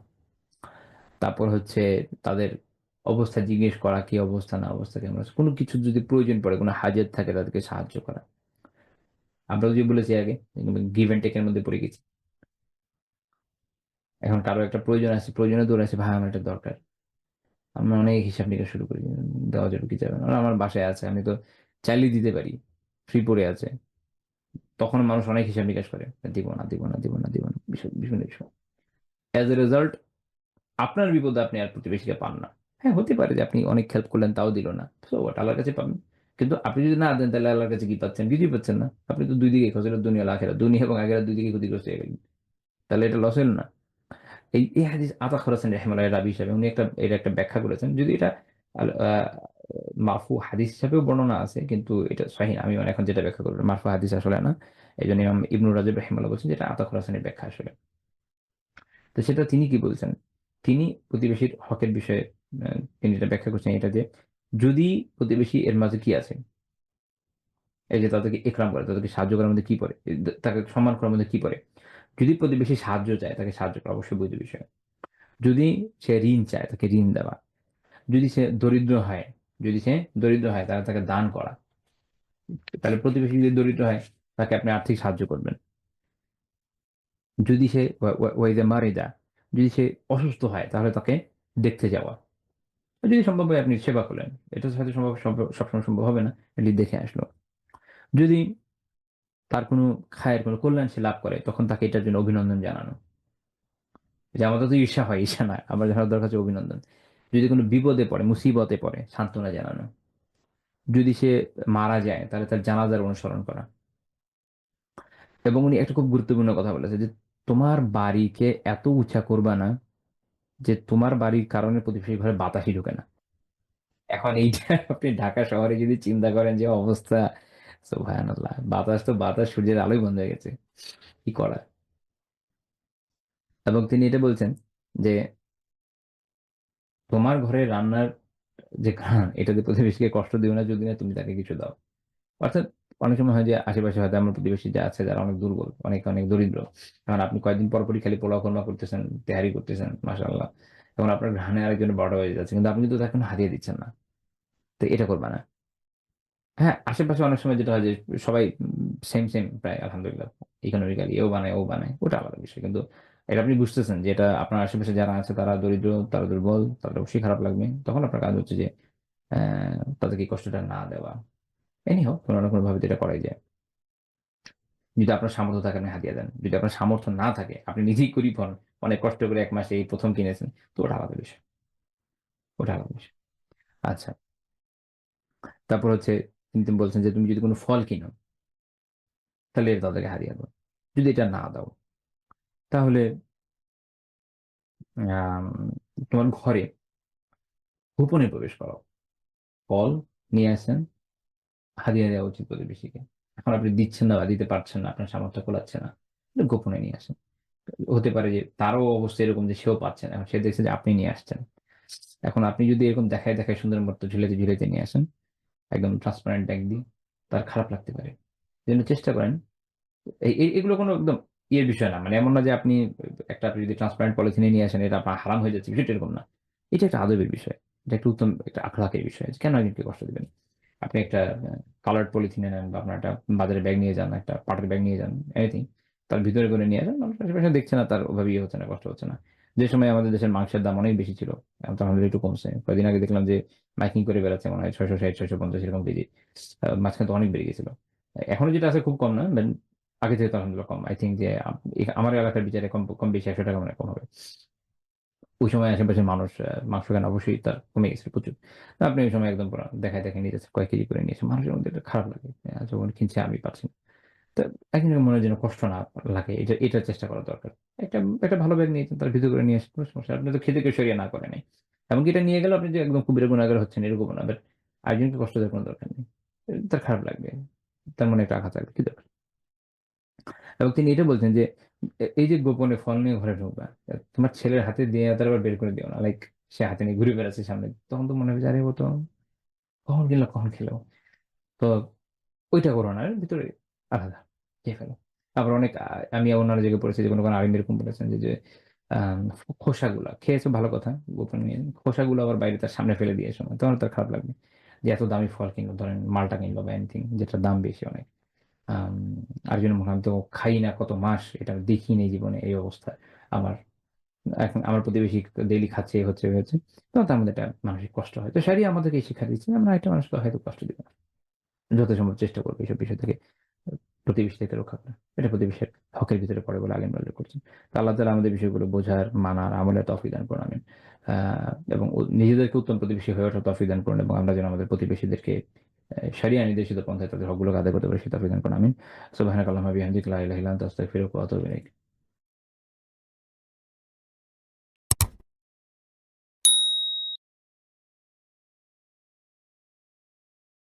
Speaker 2: তারপর হচ্ছে তাদের অবস্থা জিজ্ঞেস করা, কি অবস্থা না অবস্থা কেমন আছে, কোনো কিছু যদি প্রয়োজন পড়ে, কোনো হাজত থাকে, তাদেরকে সাহায্য করা। আমরা যে বলেছি আগে, গিভ অ্যান্ড টেকের মধ্যে পড়ে গেছি। এখন কারো একটা প্রয়োজন আছে, প্রয়োজনে দৌড়ে আছে, ভাই আমার এটা দরকার, আমরা অনেক হিসাব নিকাশ শুরু করি, দেওয়া যাবে কি যাবে না, আর আমার বাসায় আছে, আমি তো চাইলেই দিতে পারি, ফ্রি পড়ে আছে। তখন মানুষ অনেক হিসাব নিকাশ করে, দিব না দিব না দিব না দিব না, বিভিন্ন বিষয়। অ্যাজ এ রেজাল্ট আপনার বিপদে আপনি আর প্রতিবেশীকে পান না। হ্যাঁ, হতে পারে যে আপনি অনেক হেল্প করলেন তাও দিল না, সো হোয়াট, আল্লাহর কাছে পাবেন। কিন্তু আপনি যদি না দেন তাহলে আল্লাহর কাছে কি পাচ্ছেন? কিছুই পাচ্ছেন না। আপনি তো দুই দিকে খরচ, দুনিয়া আখেরাত, দুনিয়া এবং আখেরাত দুই দিকে ক্ষতিগ্রস্ত হয়ে গেলেন। তাহলে এটা লস হলো না? এই হাদিস আতা খরাসান রাহিমাহুল্লাহ রাবি হিসাবে উনি এটা একটা ব্যাখ্যা করেছেন। যদি এটা মারফু হাদিস হিসাবেও বর্ণনা আছে, কিন্তু এটা সহিহ না। আমি এখন যেটা ব্যাখ্যা করবো মারফু হাদিস আসলে না। এই জন্য ইমাম ইবনুর রাজব রাহিমাহুল্লাহ বলছেন যেটা আতা খরাসানের ব্যাখ্যা আসলে। তো সেটা তিনি কি বলছেন? তিনি প্রতিবেশীর হকের বিষয়ে তিনি এটা ব্যাখ্যা করছেন, এটা যে যদি প্রতিবেশী এর মাঝে কি আছে, এই যে তাদেরকে ইকরাম করে, তাদেরকে সাহায্য করার মধ্যে কি পড়ে, তাকে সম্মান করার মধ্যে কি পড়ে। যদি প্রতিবেশী সাহায্য চায়, তাকে সাহায্য করা অবশ্যই বৈধ বিষয়। যদি সে ঋণ চায়, তাকে ঋণ দেওয়া। যদি সে দরিদ্র হয়, যদি সে দরিদ্র হয় তাহলে তাকে দান করা। তাহলে প্রতিবেশী যদি দরিদ্র হয়, তাকে আপনি আর্থিক সাহায্য করবেন। যদি সে ওয়াইদা মারিদা, যদি সে অসুস্থ হয় তাহলে তাকে দেখতে যাওয়া। যদি সম্ভব হয় আপনি সেবা করলেন। এটা হয়তো সবসময় সম্ভব হবে না। এটি দেখে আসলো। যদি তার কোনো খায়ের কোনো কল্যাণ সে লাভ করে তখন তাকে এটার জন্য অভিনন্দন জানানো। যে আমাদের তো ঈর্ষা হয়, ঈর্ষা নয়। আমার জানার দরকার হচ্ছে অভিনন্দন। যদি কোনো বিপদে পড়ে, মুসিবতে পড়ে সান্ত্বনা জানানো। যদি সে মারা যায় তাহলে তার জানাজার অনুসরণ করা। এবং উনি একটা খুব গুরুত্বপূর্ণ কথা বলেছে যে তোমার বাড়িকে এত উঁচা করবা না যে তোমার বাড়ির কারণে প্রতিবেশী ঘরে বাতাসই ঢোকে না। এখন এইটা আপনি ঢাকা শহরে যদি চিন্তা করেন যে অবস্থা, সুবহানাল্লাহ, বাতাস তো বাতাস, সূর্যের আলোই বন্ধ হয়ে গেছে, কি করা। এবং তিনি এটা বলছেন যে তোমার ঘরে রান্নার যে ঘ্রাণ এটাতে প্রতিবেশীকে কষ্ট দিও না যদি না তুমি তাকে কিছু দাও। অর্থাৎ অনেক সময় হয় যে আশেপাশে হয়তো আমার প্রতিবেশী যা আছে যারা অনেক দুর্বল, অনেক অনেক দরিদ্র। এখন আপনি কয়েকদিন পরপরই খালি পোলাও কোরমা করতেছেন, তেহারি করতেছেন, মাশাআল্লাহ। এখন আপনার ঘ্রাণে আরেকজনের বড় হয়ে যাচ্ছে, কিন্তু আপনি কিন্তু তাকে কোনো হারিয়ে দিচ্ছেন না। তো এটা করবা না। হ্যাঁ, আশেপাশে অনেক সময় যেটা হয় যে সবাই সেম প্রায় আলহামদুলিল্লাহ। ইকোনমিক্যালি এও বানায়, ও বানায়। ওটা আলাদা বিষয়। কিন্তু এটা আপনি বুঝতেছেন যে এটা আপনার আশেপাশে যারা আছে তারা দরিদ্র, তারা দুর্বল, তাদের অবশ্যই খারাপ লাগবে। তখন আপনার কাজ হচ্ছে যে তাদেরকে এই কষ্টটা না দেওয়া। এনিহাউ কোনো না কোনোভাবে তো এটা করাই যায়। যদি আপনার সামর্থ্য থাকে আপনি হাতিয়ে দেন। যদি আপনার সামর্থ্য না থাকে, আপনি নিজেই গরিব হন, অনেক কষ্ট করে ১ মাসে এই ১ম কিনেছেন, তো ওটা আলাদা বিষয়। ওটা আলাদা বিষয়। আচ্ছা। তারপর হচ্ছে তিনি বলছেন যে তুমি যদি কোনো ফল কিনো, তাহলে এটা তাদেরকে হারিয়ে দাও। যদি এটা না দাও, তাহলে আম তোমার ঘরে গোপনে প্রবেশ করাও। ফল নিয়ে আসেন, হাদিয়া দেওয়া উচিত প্রতিবেশীকে। এখন আপনি দিচ্ছেন না বা দিতে পারছেন না, আপনার সামর্থ্য কুলাচ্ছে না। এটা গোপনে নিয়ে আসেন। হতে পারে যে তারও অবস্থা এরকম যে সেও পাচ্ছে না। এখন সে দেখছে যে আপনি নিয়ে আসছেন। এখন আপনি যদি এরকম দেখায় সুন্দর মতো ঝুলাইতে নিয়ে আসেন, একদম ট্রান্সপারেন্ট ব্যাগ দিয়ে, তার খারাপ লাগতে পারে। এজন্য চেষ্টা করেন। এগুলো কোনো একদম ইয়ের বিষয় না। মানে এমন না যে আপনি আপনি যদি ট্রান্সপারেন্ট পলিথিনে নিয়ে আসেন এটা আপনার হারাম হয়ে যাচ্ছে, বিষয়টা এরকম না। এটা একটা আদবের বিষয়। এটা একটা উত্তম একটা আখলাকের বিষয়। যে কেন একজনকে কষ্ট দিবেন? আপনি একটা কালার্ড পলিথিনে নেন বা আপনার একটা বাজারে ব্যাগ নিয়ে যান, একটা পাটের ব্যাগ নিয়ে যান, এনিথিং। তার ভিতরে করে নিয়ে যান। মানুষ আশেপাশে দেখছে না, তার ওভাবে ইয়ে হচ্ছে না, কষ্ট হচ্ছে না। যে সময় আমাদের দেশের মাংসের দাম অনেক বেশি ছিল, এখন তো আলহামদুলিল্লাহ একটু কমছে। কয়েকদিন আগে দেখলাম যে মাইকিং করে বেড়াচ্ছে মনে হয় ৬৬০, ৬৫০ এরকম কেজি। মাঝখানে তো অনেক বেড়ে গেছিল। এখনো যেটা আছে খুব কম না, বাট আগে থেকে তো আলহামদুলিল্লাহ কম। আই থিংক যে আমার এলাকার বিচারে কম কম বেশি ১০০ টাকা মানে কম হবে। ওই সময় আশেপাশের মানুষ মাংস খান অবশ্যই তার কমে গেছিল প্রচুর। তো আপনি ওই সময় একদম পুরা দেখায় নিয়ে যাচ্ছেন, কয়েক কেজি করে নিয়েছেন। মানুষের মধ্যে এটা খারাপ লাগে। যখন কিনছে আমি পাচ্ছি না। তো একজনের মনে যেন কষ্ট না লাগে, এটার চেষ্টা করা দরকার। একটা একটা ভালো ব্যাগ নিয়েছেন, তার ভিতরে করে নিয়ে আসেন, কোনো সমস্যা। আপনি তো খেতে কেউ সরিয়ে না করে নাই। এমনকি এটা নিয়ে গেলেও আপনি যে একদম কবিরা গুনাহগার হচ্ছেন এরকমও না। বাট আরেকজনকে কষ্ট দেওয়ার কোনো দরকার নেই। তার খারাপ লাগবে। তার মনে একটা আঘাত লাগবে। কি দরকার? এবং তিনি এটা বলছেন যে এই যে গোপনে ফল নিয়ে ঘরে ঢুকবা, তোমার ছেলের হাতে দিয়ে তার আবার বের করে দিও না। লাইক সে হাতে নিয়ে ঘুরে বেড়াচ্ছে সামনে। তখন তো মনে হবে যে আরে ও তো কখন কিনলো, কখন খেলো। তো ওইটা করো না। এর ভিতরে আলাদা খেয়ে ফেলো। আবার অনেক আমি অন্যান্য জায়গায় পড়েছি যে কোনো আলিম এরকম বলেছেন যে আম খোসাগুলা খেয়েছো ভালো কথা, গোপনে নিয়ে খোসাগুলো আবার বাইরে তার সামনে ফেলে দিয়ে এসো না। তখন তার খারাপ লাগবে। যে এত দামি ফল কিনলো, ধরেন মালটা কিনলো বা এনিথিং যেটার দাম বেশি অনেক। আম আরেকজন মনে হয় আমি তো খাই না কত মাস, এটা আমি দেখিনি জীবনে এই অবস্থা। আমার এখন আমার প্রতিবেশী ডেইলি খাচ্ছে, এ হচ্ছে, ওই হচ্ছে। তখন তার মধ্যে একটা মানসিক কষ্ট হয়। তো শারিয়া আমাদেরকে এই শিক্ষা দিচ্ছে যে আমরা একটা মানুষকে হয়তো কষ্ট দিব না। যথাসম্ভব চেষ্টা করবো এইসব বিষয় থেকে প্রতিবেশী থেকে রক্ষা করা। এটা প্রতিবেশীর হকের ভিতরে পড়ে বলে আলিমরা উল্লেখ করছেন। তো আল্লাহ তাআলা আমাদের বিষয়গুলো বোঝার, মানার, আমলের তৌফিক দান করুন, আমিন। এবং নিজেদেরকে উত্তম প্রতিবেশী হয়ে ওঠার তৌফিক দান করুন এবং আমরা যেন আমাদের প্রতিবেশীদেরকে শরিয়া নির্দেশিত পন্থায় তাদের হকগুলো আদায় করতে পারি সে তৌফিক দান করুন, আমিন। সুবহানাকাল্লাহুম্মা ওয়া বিহামদিকা লা ইলাহা ইল্লা আনতা আস্তাগফিরুকা ওয়া আতুবু ইলাইক।